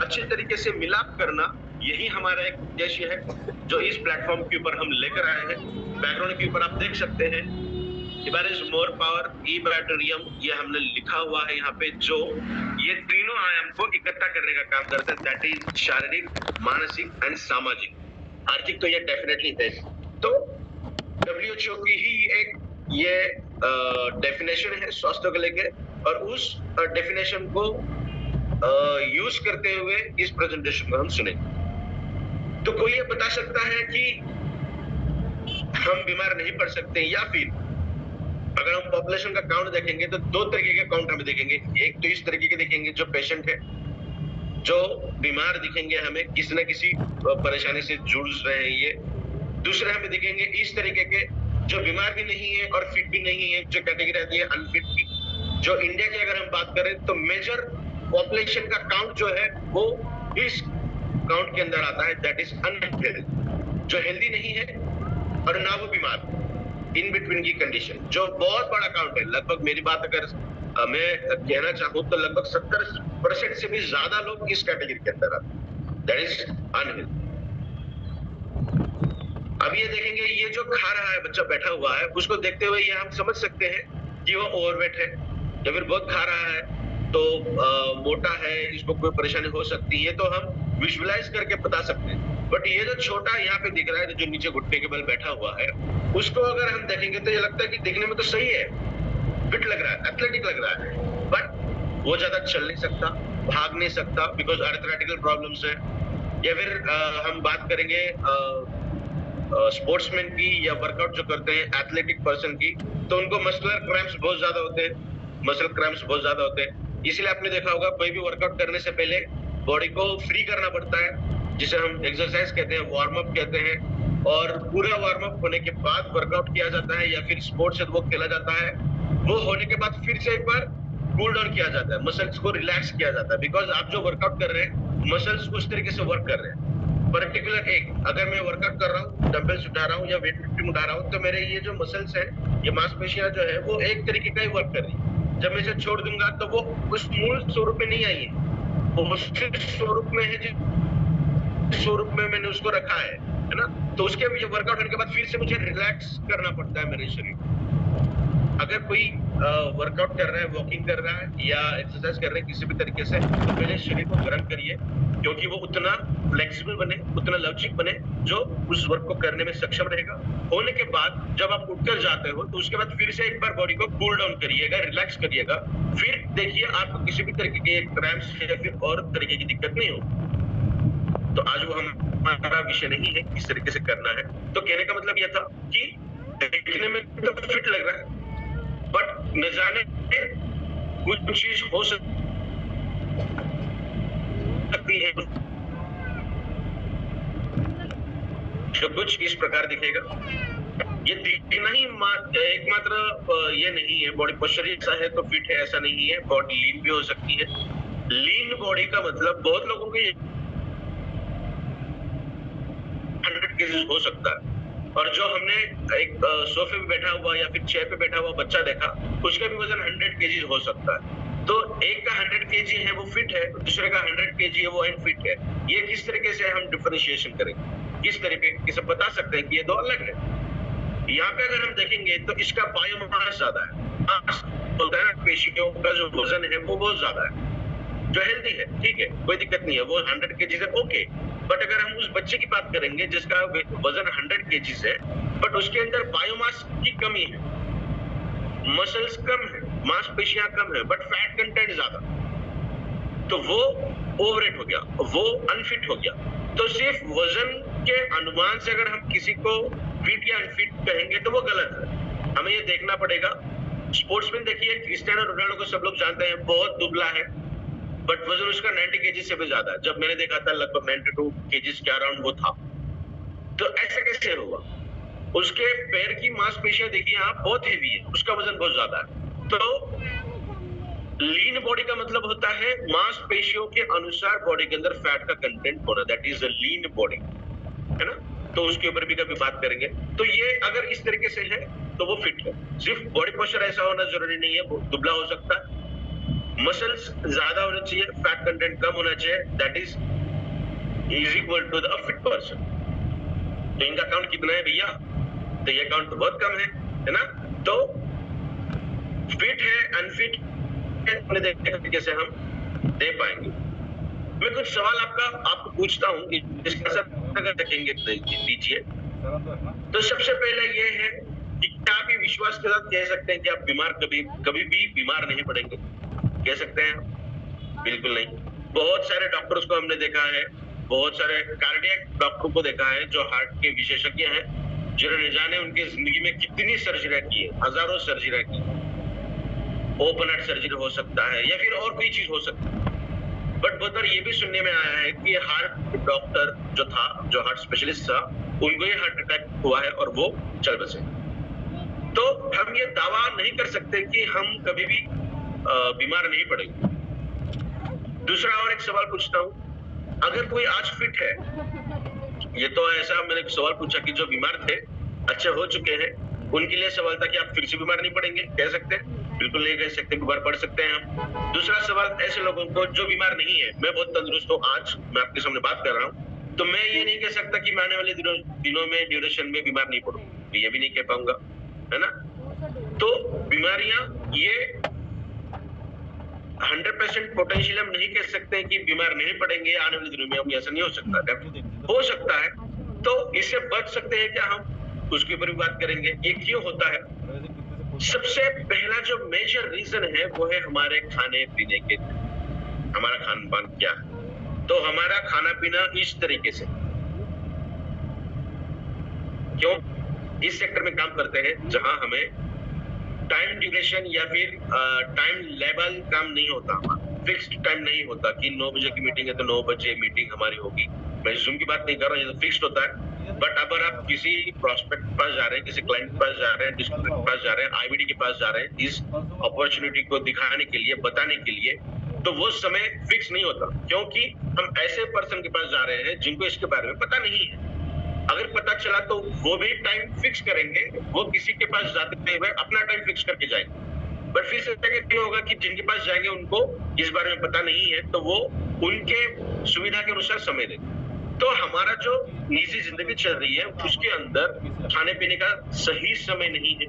अच्छे तरीके से मिलाप करना, यही हमारा एक उद्देश्य है जो इस प्लेटफॉर्म के ऊपर हम लेकर आए हैं। बैकग्राउंड के ऊपर आप देख सकते हैं इबार इज मोर पावर ई बैटरियम, ये हमने लिखा हुआ है यहाँ पे, जो ये तीनों आयाम को इकट्ठा करने का काम करता है। दैट इज शारीरिक, मानसिक एंड सामाजिक। आर्थिक तो ये डेफिनेटली है। तो WHO की ही एक ये डेफिनेशन है स्वास्थ्य को लेके, और उस डेफिनेशन को यूज करते हुए इस प्रेजेंटेशन को हम सुनेंगे। तो कोई ये बता सकता है कि हम बीमार नहीं पड़ सकते, या फिर अगर हम पॉपुलेशन का काउंट देखेंगे तो दो तरीके के काउंट हमें देखेंगे। एक तो इस तरीके के देखेंगे जो पेशेंट है, जो बीमार दिखेंगे हमें, किसी न किसी परेशानी से जूझ रहे हैं ये। दूसरे हमें दिखेंगे इस तरीके के जो बीमार भी नहीं है और फिट भी नहीं है, जो कैटेगरी आती है अनफिट की। जो इंडिया की अगर हम बात करें तो मेजर पॉपुलेशन का काउंट जो है वो इस काउंट के अंदर आता है, दैट इज अनहेल्दी, जो हेल्दी नहीं है और ना वो बीमार, इन बिटवीन की कंडीशन, जो बहुत बड़ा काउंट है। लगभग मेरी बात अगर मैं कहना चाहूं तो लगभग 70% से भी ज्यादा लोग इस कैटेगरी के अंदर आते हैं, दैट इज अनहेल्दी। अब ये देखेंगे ये जो खा रहा है बच्चा बैठा हुआ है, उसको देखते हुए ये हम समझ सकते हैं कि वो ओवरवेट है, या फिर बहुत खा रहा है तो मोटा है, इसको कोई परेशानी हो सकती है, तो हम विजुअलाइज करके बता सकते हैं। बट ये जो छोटा यहाँ पे दिख रहा है, जो नीचे घुटने के बल बैठा हुआ है, उसको अगर हम देखेंगे तो ये लगता है कि दिखने में तो सही है, फिट लग रहा है, एथलेटिक लग रहा है, बट वो ज्यादा चल नहीं सकता, भाग नहीं सकता, बिकॉज अर्थराइटिकल प्रॉब्लम्स है। या फिर हम बात करेंगे स्पोर्ट्समैन की, या वर्कआउट जो करते हैं एथलेटिक पर्सन की, तो उनको मस्कुलर क्रैम्प्स बहुत ज्यादा होते हैं, मसल क्रैम्प्स बहुत ज्यादा होते हैं। इसलिए आपने देखा होगा कोई भी वर्कआउट करने से पहले बॉडी को फ्री करना पड़ता है, जिसे हम एक्सरसाइज कहते हैं, वार्म अप कहते हैं, और पूरा वार्म अप होने के बाद वर्कआउट किया जाता है, या फिर स्पोर्ट्स है वो खेला जाता है। वो होने के बाद फिर से एक बार कूल डाउन किया जाता है, मसल्स को रिलैक्स किया जाता है, बिकॉज आप जो वर्कआउट कर रहे हैं मसल्स उस तरीके से वर्क कर रहे हैं। पर्टिकुलर एक, अगर मैं वर्कआउट कर रहा हूँ, डंबल्स उठा रहा हूँ या वेट लिफ्टिंग उठा रहा हूँ, तो मेरे ये जो मसल्स है, ये मांसपेशियां जो है वो एक तरीके का ही वर्क कर रही है। जब मैं इसे छोड़ दूंगा तो वो उस मूल स्वरूप में नहीं आई है, वो उसी स्वरूप में है जिस स्वरूप में मैंने उसको रखा है ना। तो उसके वर्कआउट होने के बाद फिर से मुझे रिलैक्स करना पड़ता है मेरे शरीर। अगर कोई वर्कआउट कर रहा है, वॉकिंग कर रहा है या एक्सरसाइज कर रहा है किसी भी तरीके से, तो पहले शरीर को गर्म करिए, क्योंकि वो उतना फ्लेक्सिबल बने, उतना लवचिक बने, जो उस वर्क को करने में सक्षम रहेगा। होने के बाद जब आप उठकर जाते हो तो उसके बाद फिर से एक बार बॉडी को कूल डाउन करिएगा, रिलैक्स करिएगा, फिर देखिए आपको किसी भी तरीके के क्रैम्प्स या फिर और तरीके की दिक्कत नहीं हो। तो आज वो हमारा विषय नहीं है किस तरीके से करना है। तो कहने का मतलब यह था कि देखने में तो फिट लग रहा है, बट न जाने कुछ चीज हो सकती है जो कुछ इस प्रकार दिखेगा। ये दिखना ही एकमात्र ये नहीं है, बॉडी पोस्चर ऐसा है तो फिट है ऐसा नहीं है। बॉडी लीन भी हो सकती है। लीन बॉडी का मतलब बहुत लोगों के 100 केजीज हो सकता है, और जो हमने एक सोफे पे बैठा हुआ या फिर चेयर पे बैठा हुआ बच्चा देखा, उसका भी वजन 100 केजी हो सकता है। तो एक का 100 केजी है वो फिट है, दूसरे का 100 केजी है वो अनफिट है। ये किस तरीके से हम डिफरेंशिएशन करेंगे, किस तरीके से बता सकते हैं कि ये दो अलग है। यहाँ पे अगर हम देखेंगे तो इसका बायोमास ज्यादा है, मास बोलता है, पेशियों का जो वजन है वो बहुत ज्यादा है, जो हेल्दी है, ठीक है, कोई दिक्कत नहीं है, वो 100 केजी है, ओके। बट अगर हम उस बच्चे की बात करेंगे जिसका वजन 100 केजी है, बट उसके अंदर बायोमास की कमी है, मसल्स कम है, मांसपेशियां कम है, बट फैट कंटेंट ज्यादा, तो वो ओवरवेट हो गया, वो अनफिट हो गया। तो सिर्फ वजन के अनुमान से अगर हम किसी को फिट या अनफिट कहेंगे तो वो गलत है। हमें ये देखना पड़ेगा। स्पोर्ट्समैन देखिए, क्रिस्टियानो रोनाल्डो को सब लोग जानते हैं, बहुत दुबला है, बट वजन उसका 90 केजी से भी ज्यादा है। जब मैंने देखा था लगभग 92 केजी के अराउंड वो था। तो ऐसा कैसे हुआ? उसके पैर की मांसपेशियां देखिए आप, बहुत हेवी है, उसका वजन बहुत ज्यादा है। तो लीन बॉडी का मतलब होता है मांसपेशियों के अनुसार बॉडी के अंदर फैट का कंटेंट होना, that is a lean body, है ना। तो उसके ऊपर भी कभी बात करेंगे। तो ये अगर इस तरीके से है तो वो फिट है। सिर्फ बॉडी पोस्चर ऐसा होना जरूरी नहीं है, वो दुबला हो सकता है, मसल्स ज्यादा होने चाहिए, फैट कंटेंट कम होना चाहिए, that is equal to the fit person. तो इनका काउंट कितना है भैया? तो ये काउंट तो बहुत कम है ना? तो फिट है, अनफिट है, तरीके से हम दे पाएंगे। मैं कुछ सवाल आपको पूछता हूँ, इसका सब अगर देखेंगे दीजिए। तो सबसे पहले ये है कि क्या आप ये विश्वास के साथ कह सकते हैं कि आप कभी भी बीमार नहीं पड़ेंगे? कह सकते हैं? बिल्कुल नहीं। बहुत सारे डॉक्टर्स को हमने देखा है, बहुत सारे कार्डियक डॉक्टर को देखा है जो हार्ट के विशेषज्ञ हैं, जिन्होंने जाने उनके जिंदगी में कितनी सर्जरी की है, हजारों सर्जरी की। ओपन हार्ट सर्जरी हो सकता है या फिर और कोई चीज हो सकती है। बट बहुत बार ये भी सुनने में आया है कि हार्ट डॉक्टर जो हार्ट स्पेशलिस्ट था, उनको ही हार्ट अटैक हुआ है और वो चल बसे। तो हम ये दावा नहीं कर सकते कि हम कभी भी बीमार नहीं पड़ेंगे। दूसरा और एक सवाल पूछता हूँ, अगर कोई आज फिट है, ये तो ऐसा मैंने एक सवाल पूछा कि जो बीमार थे अच्छे हो चुके हैं, उनके लिए सवाल था कि आप फिर से बीमार नहीं पड़ेंगे? कह सकते हैं? बिल्कुल नहीं कह सकते, बीमार पड़ सकते हैं हम। दूसरा सवाल ऐसे लोगों को जो बीमार नहीं है, मैं बहुत तंदुरुस्त हूँ, आज मैं आपके सामने बात कर रहा हूँ, तो मैं ये नहीं कह सकता कि मैं आने वाले दिनों में ड्यूरेशन में बीमार नहीं पड़ूंगा, ये भी नहीं कह पाऊंगा, है ना? तो बीमारियां ये 100% पोटेंशियल हम नहीं कह सकते कि बीमार नहीं पड़ेंगे आने वाले दिनों में, हम ऐसा नहीं हो सकता, हो सकता है। तो इससे बच सकते हैं क्या हम? उसके ऊपर भी बात करेंगे। ये क्यों होता है? सबसे पहला जो मेजर रीजन है वो है हमारे खाने पीने के, हमारा खान पान क्या है। तो हमारा खाना पीना इस तरीके से, क्यों इस सेक्टर में काम करते हैं जहां हमें टाइम ड्यूरेशन या फिर टाइम लेवल काम नहीं होता, हमारा फिक्स्ड टाइम नहीं होता कि 9 बजे की मीटिंग है तो 9 बजे मीटिंग हमारी होगी। मैं जूम की बात नहीं कर रहा हूँ, ये तो फिक्स्ड होता है। बट अगर आप किसी प्रोस्पेक्ट के पास जा रहे हैं, किसी क्लाइंट के पास जा रहे हैं, डिस्ट्रीब्यूटर के पास जा रहे हैं, आईबीडी के पास जा रहे हैं, इस अपॉर्चुनिटी को दिखाने के लिए, बताने के लिए, तो वो समय फिक्स नहीं होता, क्योंकि हम ऐसे पर्सन के पास जा रहे हैं जिनको इसके बारे में पता नहीं है। अगर पता चला तो वो भी टाइम फिक्स करेंगे, वो किसी के पास जाते हुए अपना टाइम फिक्स करके जाएंगे। बट फिर से क्या होगा कि जिनके पास जाएंगे उनको इस बारे में पता नहीं है, तो वो उनके सुविधा के अनुसार समय देंगे। तो हमारा जो निजी जिंदगी चल रही है उसके अंदर खाने पीने का सही समय नहीं है।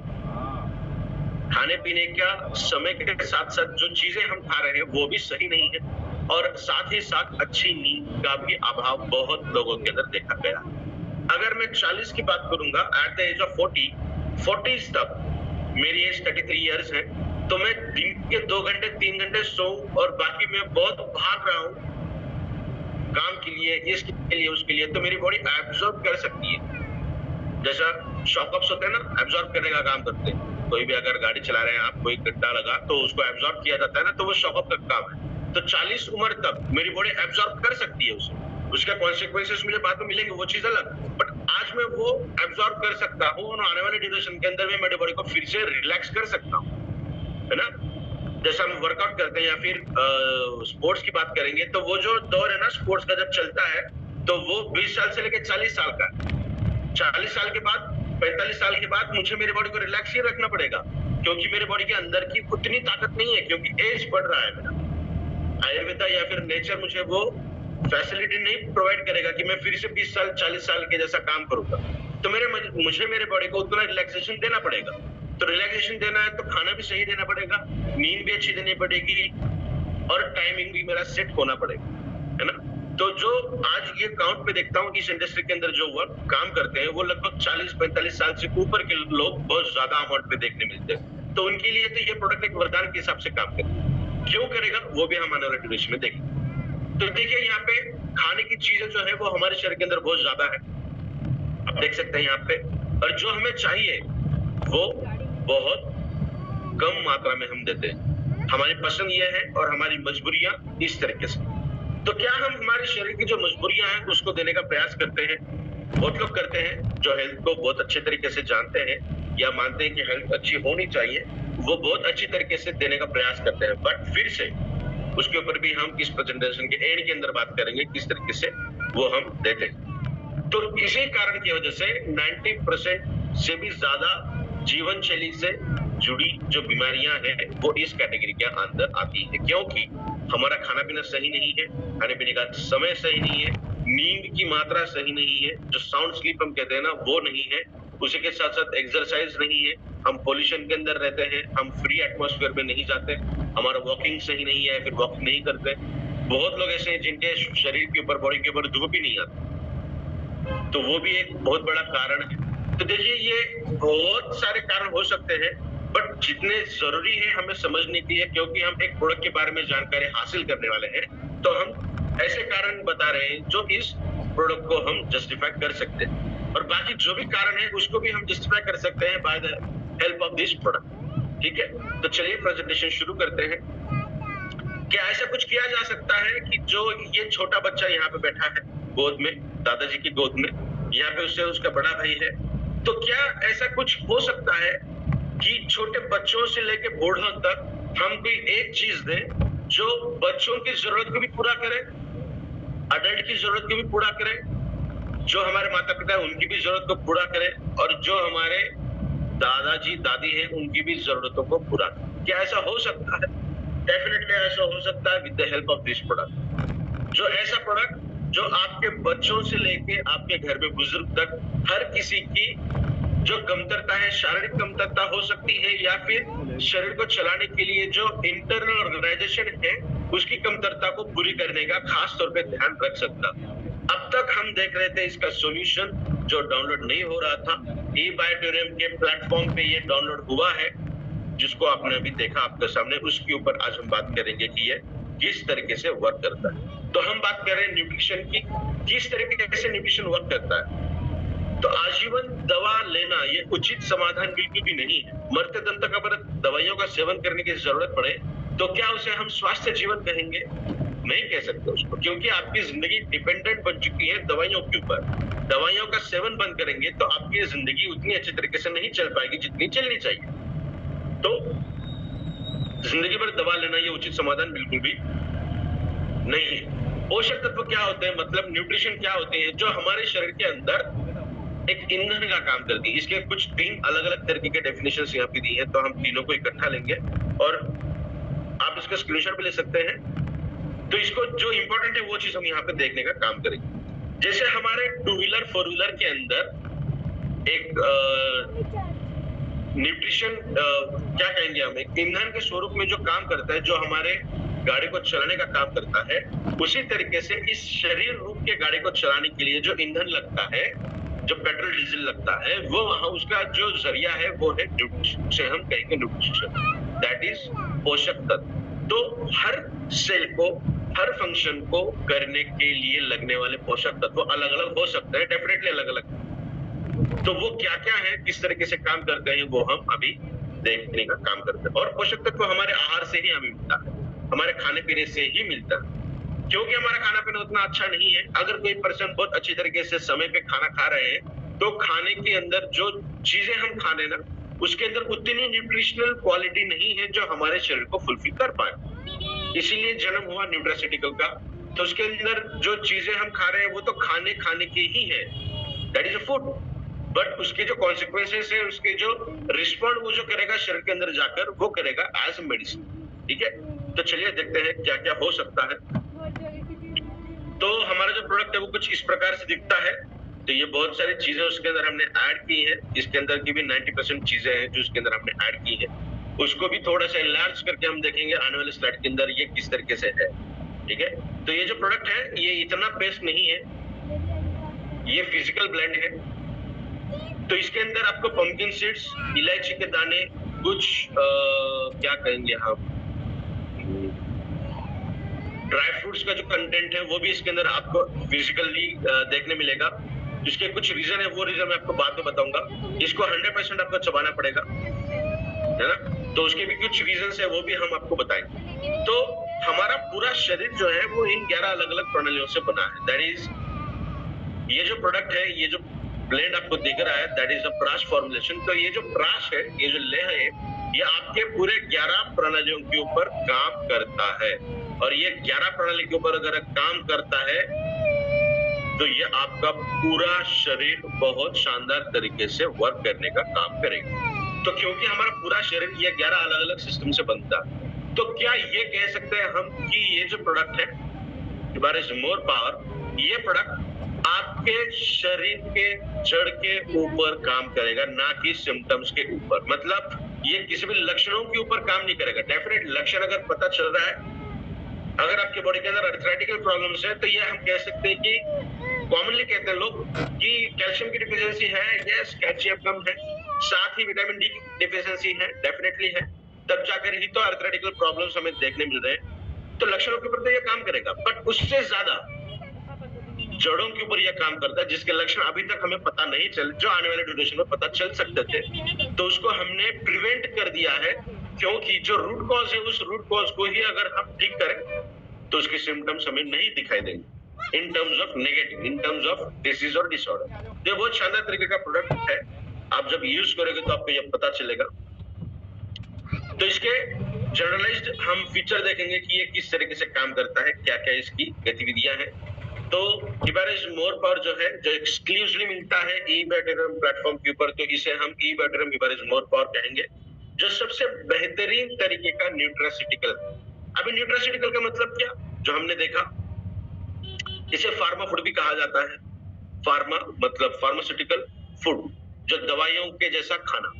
खाने पीने का समय के साथ साथ जो चीजें हम खा रहे हैं वो भी सही नहीं है, और साथ ही साथ अच्छी नींद का भी अभाव बहुत लोगों के अंदर देखा गया। अगर मैं 40 की बात करूंगा, एट द एज ऑफ 40 तक, मेरी एज 33 इयर्स है, तो मैं दिन के 2 घंटे 3 घंटे सोऊं और बाकी मैं बहुत भाग रहा हूँ काम के लिए, इसके लिए, उसके लिए, तो मेरी बॉडी एब्जॉर्ब कर सकती है। जैसा शॉकअप्स होते हैं ना, एब्जॉर्ब करने का काम करते हैं। कोई भी अगर गाड़ी चला रहे हैं आप, कोई गड्ढा लगा तो उसको एब्जॉर्ब किया जाता है ना, तो वो शॉकअप का काम है। तो 40 उम्र तक मेरी बॉडी एब्जॉर्ब कर सकती है उसे, उसका कॉन्सिक्वेंसेस मुझे बाद में मिलेंगे, वो चीज अलग। बट आज मैं वो एब्जॉर्ब कर सकता हूँ और आने वाले ड्यूरेशन के अंदर में मेरी बॉडी को फिर से रिलैक्स कर सकता हूँ, है ना? जैसा हम वर्कआउट करते हैं या फिर स्पोर्ट्स की बात करेंगे, तो वो जो दौर है ना स्पोर्ट्स का, जब चलता है तो वो 20 साल से लेकर 40 साल का है। 40 साल के बाद, 45 साल के बाद मुझे मेरी बॉडी को रिलैक्स ही रखना पड़ेगा, क्योंकि मेरे बॉडी के अंदर की उतनी ताकत नहीं है, क्योंकि एज बढ़ रहा है मेरा। आयुर्वेदा या फिर नेचर मुझे वो फैसिलिटी नहीं प्रोवाइड करेगा कि मैं फिर से 20 साल 40 साल के जैसा काम करूंगा। तो मुझे मेरे बॉडी को उतना रिलैक्सेशन देना पड़ेगा। तो रिलैक्सेशन देना है तो खाना भी सही देना पड़ेगा, नींद भी अच्छी देनी पड़ेगी, और टाइमिंग भी मेरा सेट होना पड़ेगा, है ना? तो जो आज ये काउंट पे देखता हूँ इस इंडस्ट्री के अंदर जो वर्क काम करते हैं, वो लगभग 40-45 साल से ऊपर के लोग बहुत ज्यादा अमाउंट पे देखने मिलते हैं। तो उनके लिए तो ये प्रोडक्ट एक वरदान के हिसाब से काम करेगा। क्यों करेगा वो भी हम आने वाले ड्यूरेशन में देखेंगे। तो देखिए यहाँ पे खाने की चीजें जो है वो हमारे शरीर के अंदर बहुत ज्यादा है, आप देख सकते हैं यहाँ पे, और जो हमें चाहिए वो बहुत कम मात्रा में हम देते हैं। हमारी पसंद ये है और हमारी मजबूरियां इस तरीके से। तो क्या हम हमारे शरीर की जो मजबूरियां हैं उसको देने का प्रयास करते हैं? बहुत लोग करते हैं जो हेल्थ को बहुत अच्छे तरीके से जानते हैं या मानते हैं कि हेल्थ अच्छी होनी चाहिए, वो बहुत अच्छी तरीके से देने का प्रयास करते हैं। बट फिर से उसके ऊपर भी हम इस प्रेजेंटेशन के एंड के अंदर बात करेंगे किस तरीके से वो हम देते हैं। तो इसी कारण की वजह से 90% से भी ज्यादा जीवन शैली से जुड़ी जो बीमारियां हैं वो इस कैटेगरी के अंदर आती है, क्योंकि हमारा खाना पीना सही नहीं है, खाने पीने का समय सही नहीं है, नींद की मात्रा सही नहीं है, जो साउंड स्लीप हम कहते हैं ना वो नहीं है, उसी के साथ साथ एक्सरसाइज नहीं है, हम पोल्यूशन के अंदर रहते हैं, हम फ्री एटमॉस्फेयर में नहीं जाते, हमारा वॉकिंग सही नहीं है, फिर वॉकिंग नहीं करते। बहुत लोग ऐसे हैं जिनके शरीर के ऊपर, बॉडी के ऊपर धूप ही नहीं आती, तो वो भी एक बहुत बड़ा कारण है। तो देखिए ये बहुत सारे कारण हो सकते हैं, बट जितने जरूरी है हमें समझने के लिए, क्योंकि हम एक प्रोडक्ट के बारे में जानकारी हासिल करने वाले हैं, तो हम ऐसे कारण बता रहे हैं जो इस प्रोडक्ट को हम जस्टिफाई कर सकते हैं, और बाकी जो भी कारण है उसको भी हम जस्टिफाई कर सकते हैं by the help of this product. ठीक है, तो चलिए प्रेजेंटेशन शुरू करते हैं। क्या ऐसा कुछ किया जा सकता है कि जो ये छोटा बच्चा यहाँ पे बैठा है गोद में, दादाजी की गोद में, यहाँ पे उससे उसका बड़ा भाई है, तो क्या ऐसा कुछ हो सकता है कि छोटे बच्चों से लेके बूढ़ों तक हम कोई एक चीज दें जो बच्चों की जरूरत को भी पूरा करे, अडल्ट की जरूरत को भी पूरा करे, जो हमारे माता पिता है उनकी भी जरूरत को पूरा करे, और जो हमारे दादाजी दादी है उनकी भी जरूरतों को पूरा करे? क्या ऐसा हो सकता है? डेफिनेटली ऐसा हो सकता है with the help of this product. जो ऐसा प्रोडक्ट जो आपके बच्चों से लेके आपके घर में बुजुर्ग तक हर किसी की जो कमतरता है, शारीरिक कमतरता हो सकती है, या फिर शरीर को चलाने के लिए जो इंटरनल ऑर्गेनाइजेशन है उसकी कमतरता को पूरी करने का खास तौर पे ध्यान रख सकता। अब तक हम देख रहे थे इसका सॉल्यूशन जो डाउनलोड नहीं हो रहा था, eBioTurium के प्लेटफॉर्म पे ये डाउनलोड हुआ है, जिसको आपने अभी देखा आपके सामने, उसके ऊपर आज हम बात करेंगे कि ये किस तरीके से वर्क करता है। तो हम बात कर रहे हैं न्यूट्रिशन की, किस तरीके से न्यूट्रिशन वर्क करता है। तो आजीवन दवा लेना ये उचित समाधान बिल्कुल भी नहीं है। मरते दम तक अगर दवाइयों का सेवन करने की जरूरत पड़े तो क्या उसे हम स्वास्थ्य जीवन कहेंगे? नहीं कह सकते उसको, क्योंकि आपकी जिंदगी डिपेंडेंट बन चुकी है दवाइयों के ऊपर। दवाइयों का सेवन बंद करेंगे तो आपकी जिंदगी उतनी अच्छी तरीके से नहीं चल पाएगी जितनी चलनी चाहिए। तो जिंदगी भर दवा लेना ये उचित समाधान बिल्कुल भी नहीं है। पोषक तत्व क्या होते हैं, मतलब न्यूट्रिशन क्या होते हैं, जो हमारे शरीर के अंदर एक ईंधन का काम करती है। इसके कुछ 3 अलग अलग तरीके के डेफिनेशंस यहाँ पे दी हैं, तो हम तीनों को इकट्ठा लेंगे और आप इसका स्क्रीनशॉट भी ले सकते हैं। तो इसको जो इंपॉर्टेंट है वो चीज हम यहाँ पे देखने का काम करेंगे। जैसे हमारे 2 व्हीलर 4 व्हीलर के अंदर एक न्यूट्रिशन क्या कहेंगे हम, एक ईंधन के स्वरूप में जो काम करता है, जो हमारे गाड़ी को चलाने का काम करता है, उसी तरीके से इस शरीर रूप के गाड़ी को चलाने के लिए जो ईंधन लगता है, जो पेट्रोल डीजल लगता है, वो वहां उसका जो जरिया है वो है न्यूट्रिशन, से हम कहेंगे न्यूट्रिशन, दैट इज पोषक तत्व। तो हर सेल को, हर फंक्शन को करने के लिए लगने वाले पोषक तत्व अलग अलग हो सकते हैं, डेफिनेटली अलग अलग। तो वो क्या क्या है, किस तरीके से काम करते हैं, वो हम अभी देखने का काम करते हैं। और पोषक तत्व हमारे आहार से ही हमें मिलता है, हमारे खाने पीने से ही मिलता है, क्योंकि हमारा खाना पीना उतना अच्छा नहीं है। अगर कोई पर्सन बहुत अच्छी तरीके से समय पे खाना खा रहे हैं तो खाने के अंदर जो चीजें हम खा रहे हैं ना, उसके अंदर उतनी न्यूट्रिशनल क्वालिटी नहीं है जो हमारे शरीर को फुलफिल कर पाए। इसीलिए जन्म हुआ न्यूट्रास्यूटिकल का। तो उसके अंदर जो चीजें हम खा रहे हैं वो तो खाने के ही है, that is a food, but उसके जो कॉन्सिक्वेंसेस है, उसके जो रिस्पॉन्ड वो जो करेगा शरीर के अंदर जाकर, वो करेगा एज मेडिसिन। ठीक है, तो चलिए देखते हैं क्या क्या हो सकता है। तो हमारा जो प्रोडक्ट है वो कुछ इस प्रकार से दिखता है। तो ये बहुत सारी चीजें उसके अंदर हमने ऐड की है, इसके अंदर की भी 90% चीजें हैं जो इसके अंदर हमने ऐड की है। उसको भी थोड़ा सा एनलार्ज करके हम देखेंगे आने वाले स्लाइड के अंदर ये किस तरीके से है। ठीक है, तो ये जो प्रोडक्ट है ये इतना पेस्ट नहीं है, ये फिजिकल ब्लेंड है। तो इसके अंदर आपको पंपकिन सीड्स, इलायची के दाने, कुछ क्या कहेंगे हम, ड्राई फ्रूट्स का जो कंटेंट है वो भी इसके अंदर आपको फिजिकली देखने मिलेगा। इसके कुछ रीजन है, वो रीजन मैं आपको बाद में बताऊंगा। इसको 100% आपको चबाना पड़ेगा, है ना, तो उसके भी कुछ रीजन है, वो भी हम आपको बताएंगे। तो हमारा पूरा शरीर जो है वो इन 11 अलग अलग प्रणालियों से बना है, दैट इज ये जो प्रोडक्ट है, ये जो ब्लेंड आपको दिख रहा है, दैट इज अ प्राश फॉर्मुलेशन। तो ये जो प्राश है, ये जो लेह है, ये आपके पूरे 11 प्रणालियों के ऊपर काम करता है, और ये 11 प्रणाली के ऊपर अगर काम करता है तो ये आपका पूरा शरीर बहुत शानदार तरीके से वर्क करने का काम करेगा। तो क्योंकि हमारा पूरा शरीर ये 11 अलग अलग सिस्टम से बनता है, तो क्या ये कह सकते हैं हम कि ये जो प्रोडक्ट है इबारिश मोर पावर, ये प्रोडक्ट आपके शरीर के जड़ के ऊपर काम करेगा, ना कि सिम्टम्स के ऊपर। मतलब ये किसी भी लक्षणों के ऊपर काम नहीं करेगा। डेफिनेट लक्षण अगर पता चल रहा है, अगर आपके बॉडी के अंदर अर्थराइटिकल प्रॉब्लम्स है, तो ये हम कह सकते हैं कि कॉमनली कहते हैं लोग कि कैल्शियम की डिफिशियंसी है, यस कैल्शियम कम है, साथ ही विटामिन डी की डिफिशियंसी है, डेफिनेटली है, तब जाकर ही तो अर्थराइटिकल प्रॉब्लम्स हमें देखने मिल रहे हैं। तो लक्षणों के ऊपर तो ये काम करेगा, बट उससे ज्यादा जड़ों के ऊपर यह काम करता है, जिसके लक्षण अभी तक हमें पता नहीं चल, जो आने वाले ड्यूरेशन में पता चल सकते थे, तो उसको हमने प्रिवेंट कर दिया है, क्योंकि जो रूट कॉज है उस रूट कॉज को ही अगर हम ठीक करें तो उसके सिम्टम्स हमें नहीं दिखाई देंगे in terms of negative, in terms of disease और डिसऑर्डर। ये बहुत शानदार तरीके का प्रोडक्ट है, आप जब यूज करोगे तो आपको ये पता चलेगा। तो इसके जनरलाइज्ड हम फीचर देखेंगे कि ये किस तरीके से काम करता है, क्या क्या इसकी गतिविधियां हैं। तो इबारिश मोर पावर जो है, जो एक्सक्लूसिवली मिलता है ई-बैटरियम प्लेटफॉर्म के ऊपर, तो इसे हम ई-बैटरियम इबारिश मोर पावर कहेंगे, जो सबसे बेहतरीन तरीके का न्यूट्रास्यूटिकल। अभी न्यूट्रास्यूटिकल का मतलब क्या, जो हमने देखा, इसे फार्मा फूड भी कहा जाता है। फार्मा मतलब फार्मास्यूटिकल फूड, जो दवाइयों के जैसा खाना।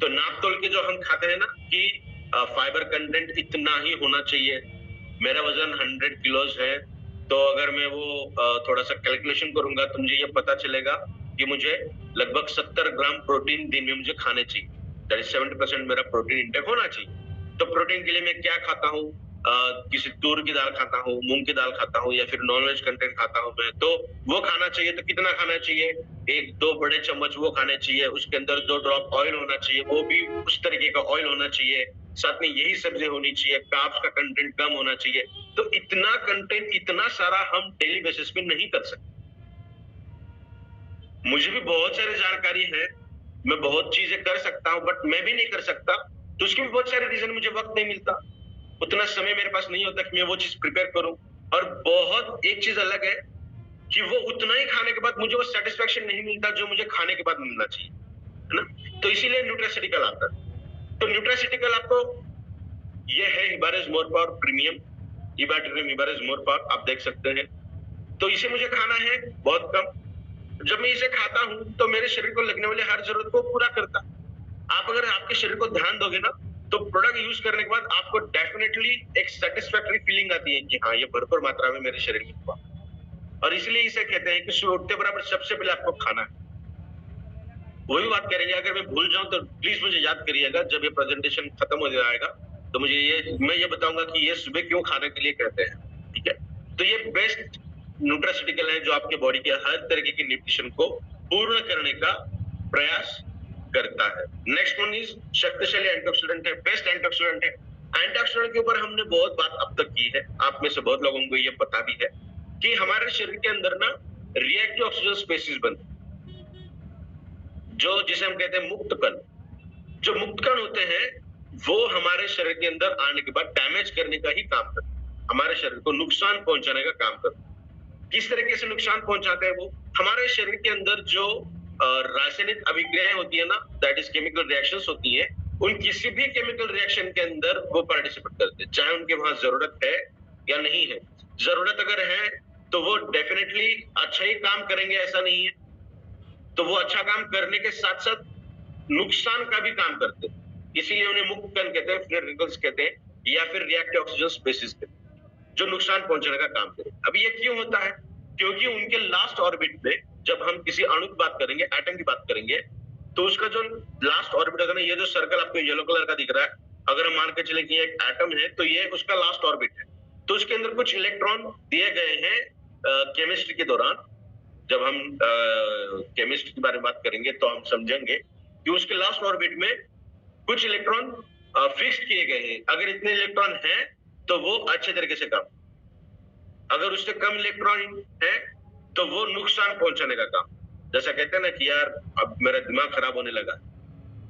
तो नाप तोल के जो हम खाते हैं ना कि फाइबर कंटेंट इतना ही होना चाहिए, मेरा वजन 100 किलोज है, तो अगर मैं वो थोड़ा सा कैलकुलेशन करूंगा तो मुझे ये पता चलेगा कि मुझे लगभग 70 ग्राम प्रोटीन दिन में मुझे खाने चाहिए, दैट इज 70% मेरा प्रोटीन इंटेक होना चाहिए। तो प्रोटीन के लिए मैं क्या खाता हूँ, किसी तूर की दाल खाता हूँ, मूंग की दाल खाता हूँ, या फिर नॉनवेज कंटेंट खाता हूँ मैं, तो वो खाना चाहिए। तो कितना खाना चाहिए, 1-2 बड़े चम्मच वो खाने चाहिए, उसके अंदर 2 ड्रॉप ऑयल होना चाहिए, वो भी उस तरीके का ऑयल होना चाहिए, साथ में यही सब्जी होनी चाहिए, कार्ब्स का कंटेंट कम होना चाहिए। तो इतना कंटेंट, इतना सारा हम डेली बेसिस पे नहीं कर सकते। मुझे भी बहुत सारी जानकारी है, मैं बहुत चीजें कर सकता हूँ, बट मैं भी नहीं कर सकता, तो उसके भी बहुत सारे रीजन, मुझे वक्त नहीं मिलता, उतना समय मेरे पास नहीं होता कि मैं वो चीज प्रिपेयर करूं। और बहुत एक चीज अलग है कि वो उतना ही खाने के बाद मुझे वो सेटिस्फेक्शन नहीं मिलता जो मुझे खाने के बाद मिलना चाहिए, है ना। तो इसीलिए न्यूट्रास्यूटिकल आता है। तो न्यूट्रास्यूटिकल आपको ये है इबारिश मोर पावर प्रीमियम, ई-बैटरियम इबारिश मोर पावर, आप देख सकते हैं। तो इसे मुझे खाना है बहुत कम। जब मैं इसे खाता हूं तो मेरे शरीर को लगने वाली हर जरूरत को पूरा करता। आप अगर आपके शरीर को ध्यान दोगे ना, तो प्रोडक्ट यूज करने के बाद आपको डेफिनेटली एक सेटिस्फैक्टरी फीलिंग आती है कि हाँ, ये भरपूर मात्रा में मेरे शरीर में हुआ। और इसलिए इसे कहते हैं कि सुबह उठते बराबर सबसे पहले आपको खाना है। वही बात करेंगे, अगर मैं भूल जाऊं तो प्लीज मुझे याद करिएगा, जब ये प्रेजेंटेशन खत्म हो जाएगा तो मुझे मैं ये बताऊंगा कि ये सुबह क्यों खाने के लिए कहते हैं, ठीक है। तो ये बेस्ट न्यूट्रास्यूटिकल है जो आपके बॉडी के हर तरीके की न्यूट्रिशन को पूर्ण करने का प्रयास करता है। नेक्स्ट वन इज शक्तिशाली एंटीऑक्सीडेंट है, बेस्ट एंटीऑक्सीडेंट है। एंटीऑक्सीडेंट के ऊपर हमने बहुत बात अब तक की है, आप में से बहुत लोगों को ये पता भी है कि हमारे शरीर के अंदर ना रिएक्टिव ऑक्सीजन स्पेसीज बनते हैं, जो जिसे हम कहते हैं मुक्त कण। जो मुक्त कण होते हैं वो हमारे शरीर के अंदर आने के बाद डैमेज करने का ही काम करते हैं, हमारे शरीर को नुकसान पहुंचाने का काम करते हैं। किस तरीके से नुकसान पहुंचाते हैं वो, हमारे शरीर के अंदर जो रासायनिक अभिक्रियाएं होती है ना, दैट इज केमिकल रिएक्शंस होती है, उन किसी भी केमिकल रिएक्शन के अंदर वो पार्टिसिपेट करते हैं, चाहे उनके वहां जरूरत है या नहीं है। जरूरत अगर है तो वो डेफिनेटली अच्छा ही काम करेंगे, ऐसा नहीं है। तो वो अच्छा काम करने के साथ साथ नुकसान का भी काम करते हैं, इसीलिए उन्हें मुक्त कण कहते हैं, फ्री रेडिकल्स कहते हैं, या फिर रिएक्टिव ऑक्सीजन स्पेसीज कहते हैं, जो नुकसान पहुंचाने का काम करें। अब ये क्यों होता है, क्योंकि उनके लास्ट ऑर्बिट में जब हम किसी अणु की बात करेंगे, एटम की बात करेंगे, तो उसका जो लास्ट ऑर्बिट होगा ना, ये जो सर्कल आपको येलो कलर का दिख रहा है, अगर हम मान के चले कि एक एटम है तो ये उसका लास्ट ऑर्बिट है। तो उसके अंदर कुछ इलेक्ट्रॉन दिए गए हैं केमिस्ट्री के दौरान। जब हम केमिस्ट्री के बारे में बात करेंगे तो हम समझेंगे कि उसके लास्ट ऑर्बिट में कुछ इलेक्ट्रॉन फिक्स किए गए हैं। अगर इतने इलेक्ट्रॉन हैं तो वो अच्छे तरीके से काम, अगर उससे कम इलेक्ट्रॉन है तो वो नुकसान पहुंचाने का काम। जैसा कहते हैं ना कि यार अब मेरा दिमाग खराब होने लगा।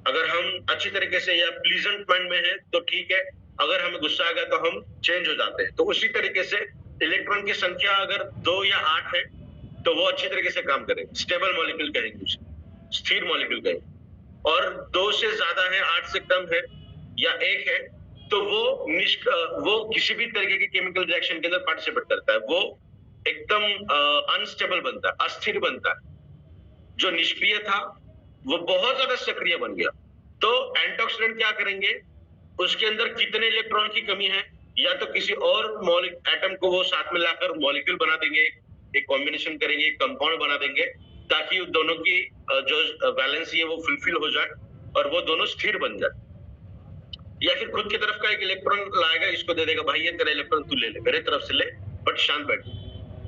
अगर हम अच्छी तरीके से या प्लीजेंट माइंड में है तो ठीक है, अगर हमें गुस्सा आ गया तो हम चेंज हो जाते हैं। तो उसी तरीके से इलेक्ट्रॉन की संख्या अगर 2 या 8 है तो वो अच्छी तरीके से काम करेंगे, स्टेबल मॉलिक्यूल कहेंगे उसे, स्थिर मॉलिक्यूल कहेंगे। और 2 से ज्यादा है, 8 से कम है या 1 है, तो वो किसी भी तरीके की केमिकल रिएक्शन के अंदर पार्टिसिपेट करता है। वो एकदम अनस्टेबल बनता है, अस्थिर बनता है। जो निष्क्रिय था वो बहुत ज्यादा सक्रिय बन गया। तो एंटीऑक्सीडेंट क्या करेंगे, उसके अंदर कितने इलेक्ट्रॉन की कमी है, या तो किसी और एटम को वो साथ में लाकर मॉलिक्यूल बना देंगे, एक कॉम्बिनेशन करेंगे, एक कंपाउंड बना देंगे, ताकि दोनों की जो वैलेंसी है वो फुलफिल हो जाए और वो दोनों स्थिर बन जाए। या फिर खुद की तरफ का एक इलेक्ट्रॉन लाएगा, इसको दे देगा, भाई ये तेरा इलेक्ट्रॉन तू ले ले, मेरे तरफ से ले, बट शांत बैठ।